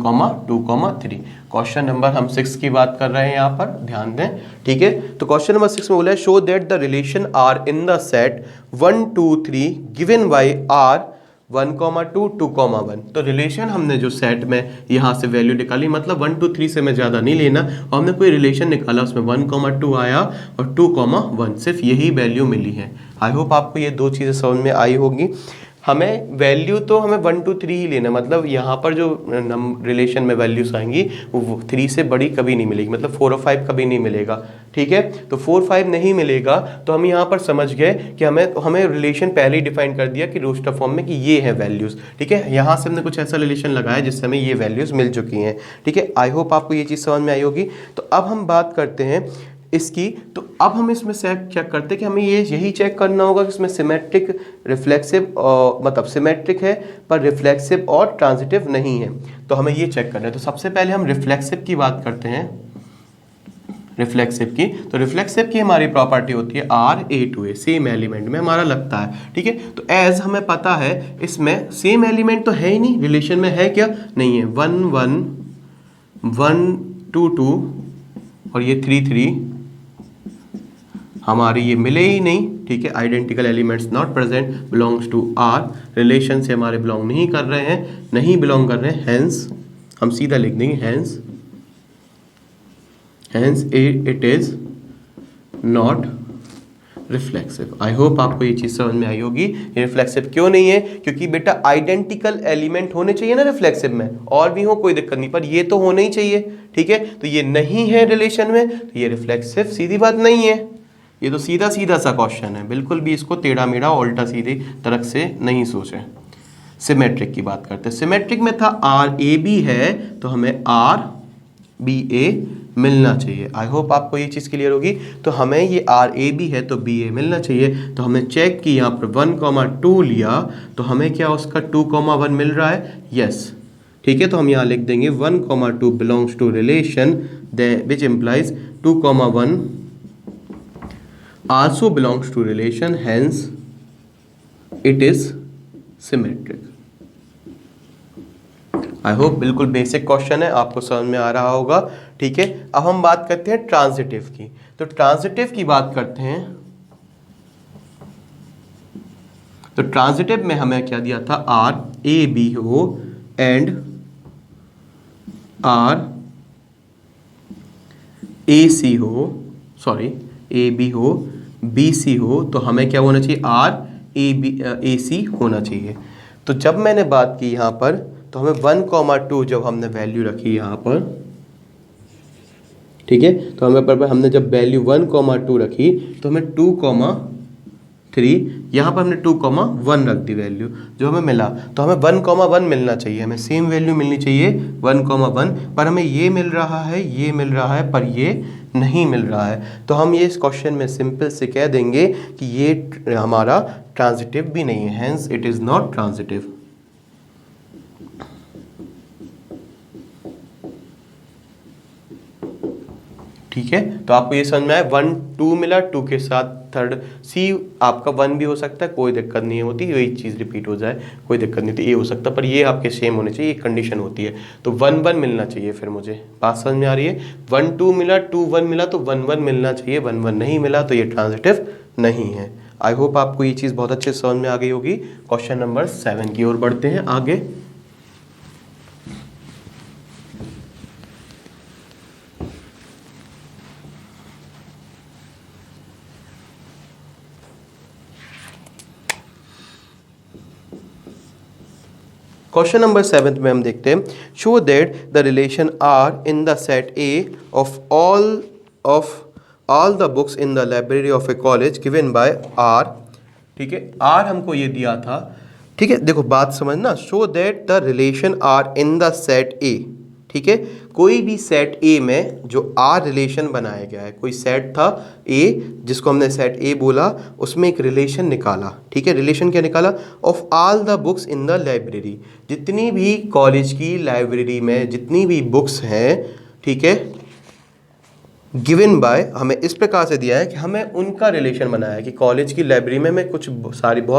Speaker 1: 2 3। क्वेश्चन नंबर हम 6 की बात कर रहे हैं यहाँ पर, ध्यान दें। ठीक है, तो क्वेश्चन नंबर 6 में बोला है show that the relation R in the set 1 2 3 given by R 1 2 2 1। तो रिलेशन हमने जो सेट में यहाँ से वैल्यू निकाली, मतलब 1 2 3 से मैं ज़्यादा नहीं लेना, और हमने कोई रिलेशन निकाला, उसमें 1 2 आया और 2 1, सिर्फ यही वैल्यू मिली है। आई होप आपको ये दो चीज़ें समझ में आई होगी। हमें वैल्यू तो हमें 1 2 3 ही लेना, मतलब यहाँ पर जो रिलेशन में वैल्यूज आएंगी वो 3 से बड़ी कभी नहीं मिलेगी, मतलब 4 और 5 कभी नहीं मिलेगा। ठीक है, तो 4 5 नहीं मिलेगा, तो हम यहाँ पर समझ गए कि हमें रिलेशन पहले ही डिफाइन कर दिया कि रोस्टर फॉर्म में कि ये है वैल्यूज़। ठीक है, यहाँ से हमने कुछ ऐसा रिलेशन लगाया जिससे हमें ये वैल्यूज़ मिल चुकी हैं। ठीक है, आई होप आपको ये चीज़ समझ में आई होगी। तो अब हम बात करते हैं इसकी, तो अब हम इसमें चेक करते हैं कि हमें यही चेक करना होगा कि इसमें सिमेट्रिक रिफ्लेक्सिव, मतलब सिमेट्रिक है पर रिफ्लेक्सिव और ट्रांजिटिव नहीं है, तो हमें ये चेक करना है। तो सबसे पहले हम रिफ्लेक्सिव की बात करते हैं। रिफ्लेक्सिव की, तो रिफ्लेक्सिव की हमारी प्रॉपर्टी होती है RA2A, सेम एलिमेंट में हमारा लगता है। ठीक है, तो एज हमें पता है इसमें सेम एलिमेंट तो है ही नहीं, रिलेशन में है क्या, नहीं है, 1 1 1 2 2 और ये 3 3 हमारी ये मिले ही नहीं। ठीक है, identical elements not present belongs to R, relation से हमारे बिलोंग नहीं कर रहे हैं, नहीं बिलोंग कर रहे हैं, हैंस हम सीधा लिख देंगे hence it is not reflexive. I hope आपको ये चीज़ समझ में आई होगी। ये रिफ्लेक्सिव क्यों नहीं है, क्योंकि बेटा आइडेंटिकल एलिमेंट होने चाहिए ना रिफ्लेक्सिव में, और भी हो कोई दिक्कत नहीं, पर ये तो होने ही चाहिए। ठीक है, तो ये नहीं है रिलेशन में, तो ये रिफ्लेक्सिव सीधी बात नहीं है। ये तो सीधा सीधा सा क्वेश्चन है, बिल्कुल भी इसको टेढ़ा मेढ़ा उल्टा सीधी तरह से नहीं सोचें। सिमेट्रिक की बात करते हैं। सिमेट्रिक में था RAB है, तो हमें RBA मिलना चाहिए। आई होप आपको ये चीज़ क्लियर होगी। तो हमें ये RAB है तो BA मिलना चाहिए। तो हमने चेक की, यहाँ पर 1 2 लिया, तो हमें क्या उसका 2 1 मिल रहा है, यस। ठीक है, तो हम यहाँ लिख देंगे 1 2 belongs to relation which implies 2 1 also belongs to relation, hence it is symmetric. I hope बिल्कुल बेसिक क्वेश्चन है, आपको समझ में आ रहा होगा। ठीक है, अब हम बात करते हैं ट्रांजिटिव की। तो ट्रांजिटिव की बात करते हैं, तो ट्रांजिटिव में हमें क्या दिया था, RAB हो एंड RAC हो, सॉरी AB हो, BC हो, तो हमें क्या होना चाहिए, RAC होना चाहिए। तो जब मैंने बात की यहाँ पर, तो हमें 1 2 जब हमने वैल्यू रखी यहाँ पर, ठीक है, तो हमें हमने जब वैल्यू 1 2 रखी, तो हमें 2 3, यहाँ पर हमने 2 1 रख दी वैल्यू जो हमें मिला। तो हमें 1 1 मिलना चाहिए, हमें सेम वैल्यू मिलनी चाहिए 1 1, पर हमें ये मिल रहा है, ये मिल रहा है, पर ये नहीं मिल रहा है। तो हम ये इस क्वेश्चन में सिंपल से कह देंगे कि ये हमारा ट्रांजिटिव भी नहीं है, hence it is not transitive. ठीक है, तो आपको ये समझ में आया, 1 2 मिला, 2 के साथ थर्ड सी आपका 1 भी हो सकता है, कोई दिक्कत नहीं होती, वही चीज़ रिपीट हो जाए कोई दिक्कत नहीं होती, ये हो सकता है, पर ये आपके सेम होने चाहिए, ये कंडीशन होती है। तो 1 1 मिलना चाहिए, फिर मुझे बात समझ में आ रही है, 1 2 मिला, 2 1 मिला, तो 1 1 मिलना चाहिए, 1 1 नहीं मिला तो ये ट्रांजिटिव नहीं है। आई होप आपको ये चीज़ बहुत अच्छे से समझ में आ गई होगी। क्वेश्चन नंबर 7 की ओर बढ़ते हैं आगे। क्वेश्चन नंबर 7 में हम देखते हैं, show that the relation R in the set A of all the books in the library of a college given by R. ठीक है, आर हमको ये दिया था। ठीक है, देखो बात समझना, show that the relation R in the set A. ठीक है, कोई भी सेट ए में जो आर रिलेशन बनाया गया है, कोई सेट था ए जिसको हमने सेट ए बोला, उसमें एक रिलेशन निकाला। ठीक है, रिलेशन क्या निकाला, of all the books in the library, जितनी भी कॉलेज की लाइब्रेरी में जितनी भी बुक्स हैं, ठीक है, गिवन बाय, हमें इस प्रकार से दिया है कि हमें उनका रिलेशन बनाया है कि कॉलेज की लाइब्रेरी में कुछ बहुत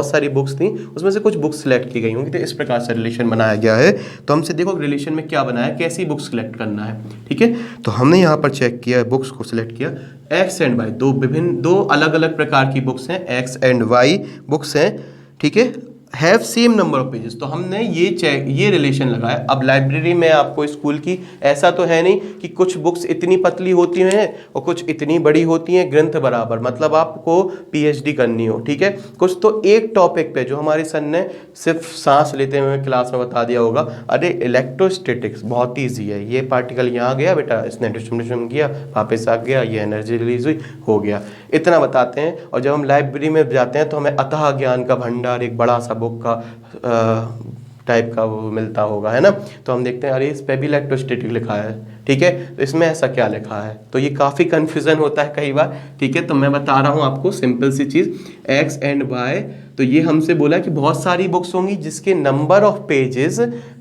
Speaker 1: सारी बुक्स थी, उसमें से कुछ बुक्स सेलेक्ट की गई होंगी, तो इस प्रकार से रिलेशन बनाया गया है। तो हमसे देखो रिलेशन में क्या बनाया है, कैसी बुक्स सेलेक्ट करना है। ठीक है, तो हमने यहाँ पर चेक किया, बुक्स को सिलेक्ट किया, एक्स एंड वाई, दो अलग अलग प्रकार की बुक्स हैं, एक्स एंड वाई बुक्स हैं। ठीक है, have same number of pages, तो हमने ये रिलेशन लगाया। अब लाइब्रेरी में आपको स्कूल की ऐसा तो है नहीं कि कुछ बुक्स इतनी पतली होती हैं और कुछ इतनी बड़ी होती हैं ग्रंथ बराबर, मतलब आपको पीएचडी करनी हो। ठीक है, कुछ तो एक टॉपिक पे, जो हमारे सर ने सिर्फ सांस लेते हुए क्लास में बता दिया होगा, अरे इलेक्ट्रोस्टैटिक्स बहुत ईजी है, ये पार्टिकल यहाँ गया बेटा, इसने डिस्ट्रीब्यूशन किया, वापस आ गया, ये एनर्जी रिलीज हुई, हो गया, इतना बताते हैं। और जब हम लाइब्रेरी में जाते हैं तो हमें अथाह ज्ञान का भंडार, एक बड़ा सा बुक का टाइप का वो मिलता होगा, है ना। तो हम देखते हैं अरे इस पे भी इलेक्ट्रोस्टैटिक लिखा है, ठीक है, तो इसमें ऐसा क्या लिखा है, तो ये काफ़ी कन्फ्यूज़न होता है कई बार। ठीक है, तो मैं बता रहा हूँ आपको सिंपल सी चीज़, एक्स एंड वाई, तो ये हमसे बोला कि बहुत सारी बुक्स होंगी जिसके नंबर ऑफ पेजेस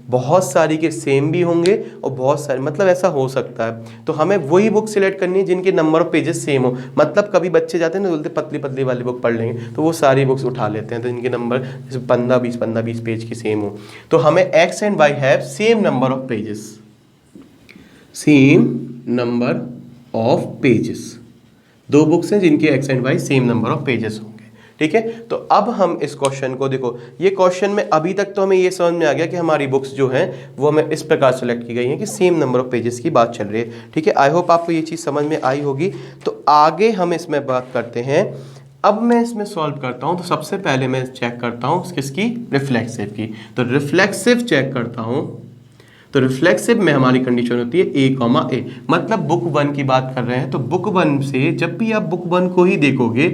Speaker 1: बहुत सारी के सेम भी होंगे और बहुत सारे, मतलब ऐसा हो सकता है, तो हमें वही बुक सिलेक्ट करनी है जिनके नंबर ऑफ पेजेस सेम हो। मतलब कभी बच्चे जाते हैं ना, बोलते पतली पतली वाली बुक पढ़ लेंगे, तो वो सारी बुक्स उठा लेते हैं, तो इनके नंबर जैसे 15-20 पेज की सेम हो। तो हमें x and y have same number of pages, same number of pages, दो बुक्स हैं जिनके x and y same number of pages होंगे। ठीक है, तो अब हम इस क्वेश्चन को देखो, ये क्वेश्चन में अभी तक तो हमें ये समझ में आ गया कि हमारी बुक्स जो हैं वो हमें इस प्रकार सेलेक्ट की गई हैं कि सेम नंबर ऑफ पेजेस की बात चल रही है। ठीक है, आई होप आपको ये चीज़ समझ में आई होगी। तो आगे हम इसमें बात करते हैं, अब मैं इसमें सॉल्व करता हूं, तो सबसे पहले मैं चेक करता हूं किसकी, रिफ्लेक्सिव की। तो रिफ्लेक्सिव चेक करता हूं, तो रिफ्लेक्सिव में हमारी कंडीशन होती है A, मतलब बुक 1 की बात कर रहे हैं, तो बुक 1 से जब भी आप बुक 1 को ही देखोगे,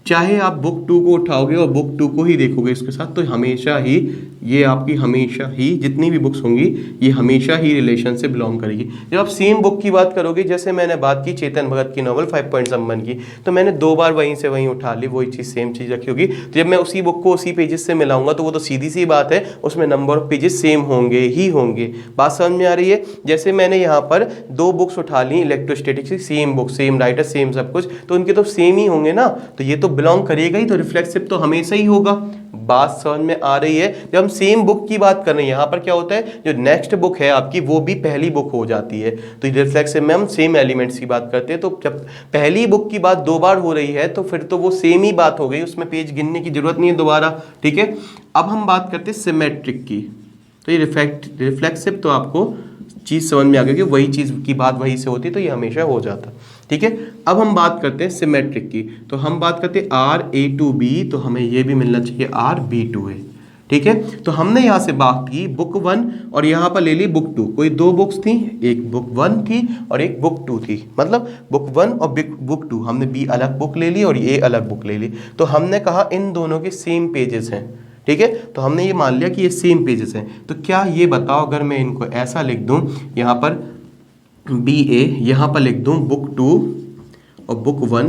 Speaker 1: चाहे आप बुक 2 को उठाओगे और बुक 2 को ही देखोगे इसके साथ, तो हमेशा ही ये आपकी, हमेशा ही जितनी भी बुक्स होंगी ये हमेशा ही रिलेशन से बिलोंग करेगी। जब आप सेम बुक की बात करोगे, जैसे मैंने बात की चेतन भगत की नॉवल 5 पॉइंट संबंध की, तो मैंने 2 बार वहीं से वहीं उठा ली, वही चीज़ सेम चीज़ रखी होगी। तो जब मैं उसी बुक को उसी पेजेस से मिलाऊंगा तो वो तो सीधी सी बात है, उसमें नंबर ऑफ पेजेस सेम होंगे ही होंगे। बात समझ में आ रही है। जैसे मैंने यहाँ पर 2 बुक्स उठा ली इलेक्ट्रोस्टैटिक्स की, same book, same writer, same सब कुछ, तो उनके तो सेम ही होंगे ना, तो ये तो बिलोंग करेगा ही, तो रिफ्लेक्सिव तो हमेशा ही होगा। बात समझ में आ रही है। जब हम सेम बुक की बात कर रहे हैं, यहां पर क्या होता है, जो नेक्स्ट बुक है आपकी वो भी पहली बुक हो जाती है, तो रिफ्लेक्सिव में हम सेम एलिमेंट्स की बात करते हैं। तो जब पहली बुक की बात 2 बार हो रही है तो फिर तो वो सेम ही बात हो गई, उसमें पेज गिनने की जरूरत नहीं है दोबारा। ठीक है, अब हम बात करते हैं सिमेट्रिक की, तो ये रिफ्लेक्सिव तो आपको चीज़ समझ में आ गई कि वही चीज़ की बात वही से होती है, तो ये हमेशा हो जाता। ठीक है, अब हम बात करते हैं सिमेट्रिक की, तो हम बात करते हैं RA2B, तो हमें ये भी मिलना चाहिए RB2A। ठीक है, तो हमने यहाँ से बात की बुक 1 और यहाँ पर ले ली बुक 2, कोई 2 बुक्स थी, एक बुक 1 थी और एक बुक 2 थी, मतलब बुक 1 और बुक 2, हमने B अलग बुक ले ली और ये अलग बुक ले ली। तो हमने कहा इन दोनों के सेम पेजेस हैं। ठीक है, तो हमने ये मान लिया कि ये सेम पेजेस हैं। तो क्या ये बताओ, अगर मैं इनको ऐसा लिख दूं, यहाँ पर BA, यहाँ पर लिख दूं बुक 2 और बुक 1,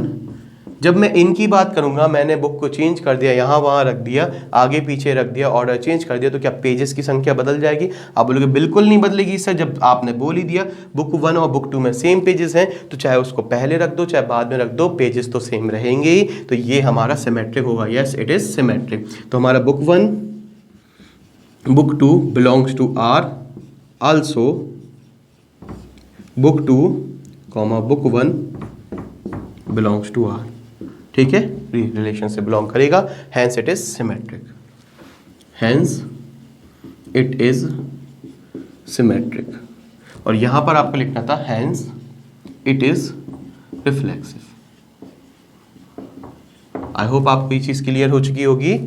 Speaker 1: जब मैं इनकी बात करूंगा, मैंने बुक को चेंज कर दिया, यहाँ वहाँ रख दिया, आगे पीछे रख दिया, ऑर्डर चेंज कर दिया, तो क्या पेजेस की संख्या बदल जाएगी? आप बोलोगे बिल्कुल नहीं बदलेगी सर, जब आपने बोल ही दिया बुक 1 और बुक 2 में सेम पेजेस हैं, तो चाहे उसको पहले रख दो चाहे बाद में रख दो, पेजेस तो सेम रहेंगे ही, तो ये हमारा सिमेट्रिक होगा। Yes, it is symmetric. तो हमारा book 1 book 2 belongs to R, also book 2 book 1 belongs to R. ठीक है, रिलेशन से बिलोंग करेगा, hence it is symmetric, hence it is symmetric. और यहां पर आपको लिखना था hence it is reflexive. I hope आपको ये चीज क्लियर हो चुकी होगी।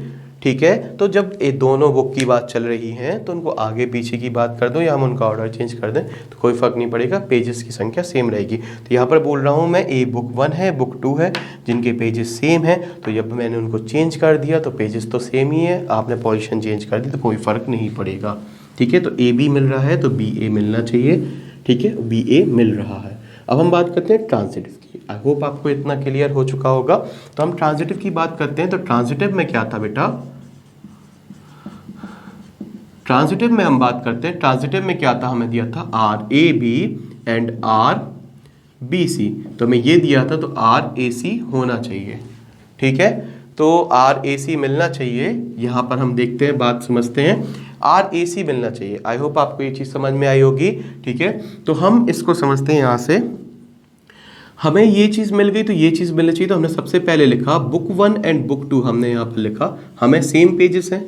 Speaker 1: ठीक है, तो जब ये दोनों बुक की बात चल रही है तो उनको आगे पीछे की बात कर दो या हम उनका ऑर्डर चेंज कर दें तो कोई फर्क नहीं पड़ेगा, पेजेस की संख्या सेम रहेगी। तो यहाँ पर बोल रहा हूँ मैं, ए बुक 1 है, बुक 2 है, जिनके पेजेस सेम है, तो जब मैंने उनको चेंज कर दिया तो पेजेस तो सेम ही है, आपने पोजीशन चेंज कर दी तो कोई फर्क नहीं पड़ेगा। ठीक है, तो ए बी मिल रहा है तो बी ए मिलना चाहिए। ठीक है, बी ए मिल रहा है। अब हम बात करते हैं ट्रांजिटिव की। आई होप आपको इतना क्लियर हो चुका होगा। तो हम ट्रांजिटिव की बात करते हैं। तो ट्रांजिटिव में क्या था बेटा, ट्रांजिटिव में हम बात करते हैं, ट्रांजिटिव में क्या था, हमें दिया था R A B and R B c, तो हमें ये दिया था तो आर ए सी होना चाहिए। ठीक है, तो आर ए सी मिलना चाहिए। यहाँ पर हम देखते हैं, बात समझते हैं, आर ए सी मिलना चाहिए। आई होप आपको ये चीज़ समझ में आई होगी। ठीक है, तो हम इसको समझते हैं, यहाँ से हमें ये चीज़ मिल गई तो ये चीज़ मिलनी चाहिए। तो हमने सबसे पहले लिखा बुक 1 एंड बुक 2, हमने यहाँ पर लिखा हमें सेम पेजेस हैं,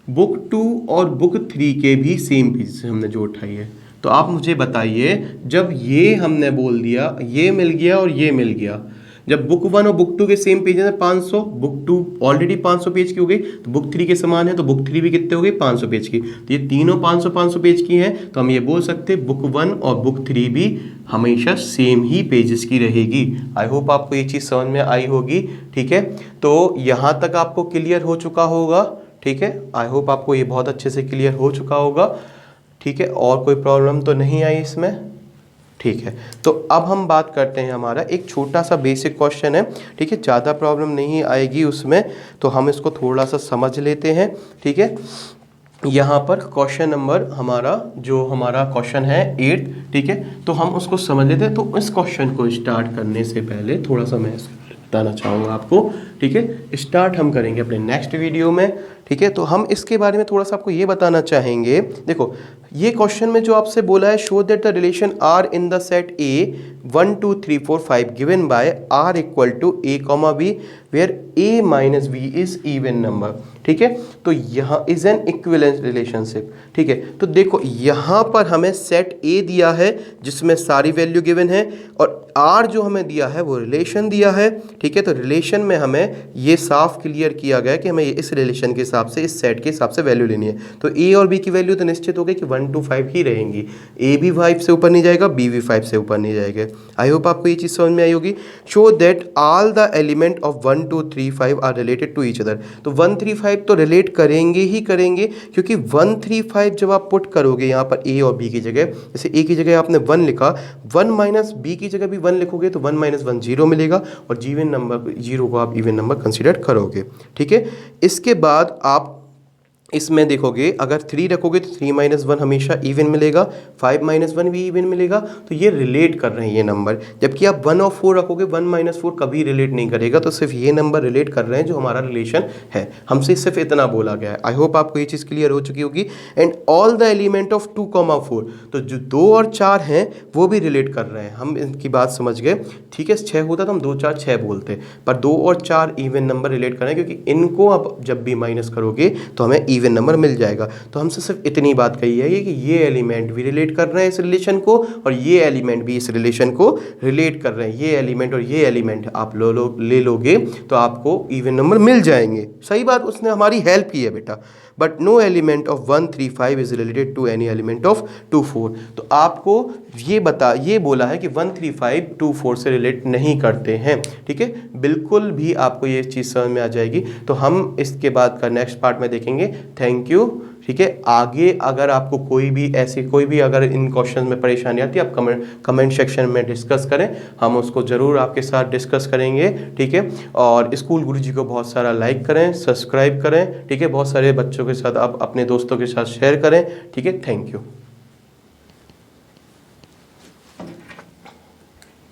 Speaker 1: बुक 2 और बुक 3 के भी सेम पेजेस हमने जो उठाई है। तो आप मुझे बताइए, जब ये हमने बोल दिया ये मिल गया और ये मिल गया, जब बुक 1 और बुक 2 के सेम पेज है 500, बुक 2 ऑलरेडी 500 पेज की हो गई, तो बुक 3 के समान है, तो बुक 3 भी कितने हो गई 500 पेज की, तो ये तीनों 500 पेज की हैं, तो हम ये बोल सकते हैं बुक 1 और बुक 3 भी हमेशा सेम ही पेजेस की रहेगी। आई होप आपको ये चीज़ समझ में आई होगी। ठीक है, तो यहाँ तक आपको क्लियर हो चुका होगा। ठीक है, आई होप आपको ये बहुत अच्छे से क्लियर हो चुका होगा। ठीक है, और कोई प्रॉब्लम तो नहीं आई इसमें। ठीक है, तो अब हम बात करते हैं, हमारा एक छोटा सा बेसिक क्वेश्चन है। ठीक है, ज़्यादा प्रॉब्लम नहीं आएगी उसमें, तो हम इसको थोड़ा सा समझ लेते हैं। ठीक है, यहाँ पर क्वेश्चन नंबर हमारा क्वेश्चन है 8। ठीक है, तो हम उसको समझ लेते हैं। तो इस क्वेश्चन को स्टार्ट करने से पहले थोड़ा सा मैं बताना चाहूँगा आपको। ठीक है, स्टार्ट हम करेंगे अपने नेक्स्ट वीडियो में। ठीक है, तो हम इसके बारे में थोड़ा सा आपको ये बताना चाहेंगे। देखो, ये क्वेश्चन में जो आपसे बोला है, show that the relation R in the set A 1 2 3 4 5 given by R equal to a comma B where a minus b is even number. ठीक है, तो यहाँ इज एन इक्विवेलेंस रिलेशनशिप। ठीक है, तो देखो यहाँ पर हमें सेट ए दिया है जिसमें सारी वैल्यू गिवन है, और आर जो हमें दिया है वो रिलेशन दिया है। ठीक है, तो रिलेशन में हमें ये साफ क्लियर किया गया कि हमें इस रिलेशन के हिसाब से, इस सेट के हिसाब से वैल्यू लेनी है। तो ए और बी की वैल्यू तो निश्चित हो गई कि 1 2 5 ही रहेंगी। ए भी 5 से ऊपर नहीं जाएगा, बी भी 5 से ऊपर नहीं जाएगा। आई होप आपको ये चीज़ समझ में आई होगी। Show that all the element of 1 2 3 5 are related to each other. तो 1 3 5 तो रिलेट करेंगे ही करेंगे, क्योंकि 1 3 5 जब आप पुट करोगे यहाँ पर ए और बी की जगह, जैसे ए की जगह आपने 1 लिखा, 1 माइनस बी की जगह भी 1 लिखोगे तो 1 माइनस 1 0 मिलेगा, और जीवन नंबर 0 को आप इवन नंबर कंसीडर करोगे। ठीक है, इसके बाद आप इसमें देखोगे, अगर 3 रखोगे तो 3 माइनस 1 हमेशा इवन मिलेगा, 5 माइनस 1 भी इवन मिलेगा, तो ये रिलेट कर रहे हैं ये नंबर। जबकि आप 1 और 4 रखोगे, 1 माइनस 4 कभी रिलेट नहीं करेगा, तो सिर्फ ये नंबर रिलेट कर रहे हैं जो हमारा रिलेशन है। हमसे सिर्फ इतना बोला गया है। आई होप आपको ये चीज़ क्लियर हो चुकी होगी। And all the element of 2 4, तो जो 2 और 4 हैं वो भी रिलेट कर रहे हैं। हम इनकी बात समझ गए। ठीक है, 6 होता तो हम 2 4 6 बोलते, पर 2 और 4 इवन नंबर रिलेट कर रहे हैं, क्योंकि इनको आप जब भी माइनस करोगे तो हमें इवन नंबर मिल जाएगा। तो हमसे सिर्फ इतनी बात कही है कि ये एलिमेंट भी रिलेट कर रहे हैं इस रिलेशन को, और ये एलिमेंट भी इस रिलेशन को रिलेट कर रहे हैं। ये एलिमेंट और ये एलिमेंट आप ले लोगे तो आपको इवन नंबर मिल जाएंगे। सही बात, उसने हमारी हेल्प की है बेटा। But no element of 1 3 5 is related to any element of 2 4। तो आपको ये बोला है कि 1 3 5 2 4 से रिलेट नहीं करते हैं। ठीक है, बिल्कुल भी आपको ये चीज़ समझ में आ जाएगी। तो हम इसके बाद का नेक्स्ट पार्ट में देखेंगे। Thank you. ठीक है। आगे अगर आपको कोई भी अगर इन क्वेश्चन में परेशानी आती है, आप कमेंट सेक्शन में डिस्कस करें, हम उसको ज़रूर आपके साथ डिस्कस करेंगे, ठीक है। और स्कूल गुरुजी को बहुत सारा लाइक करें, सब्सक्राइब करें, ठीक है। बहुत सारे बच्चों के साथ आप अपने दोस्तों के साथ शेयर करें, ठीक है। Thank you.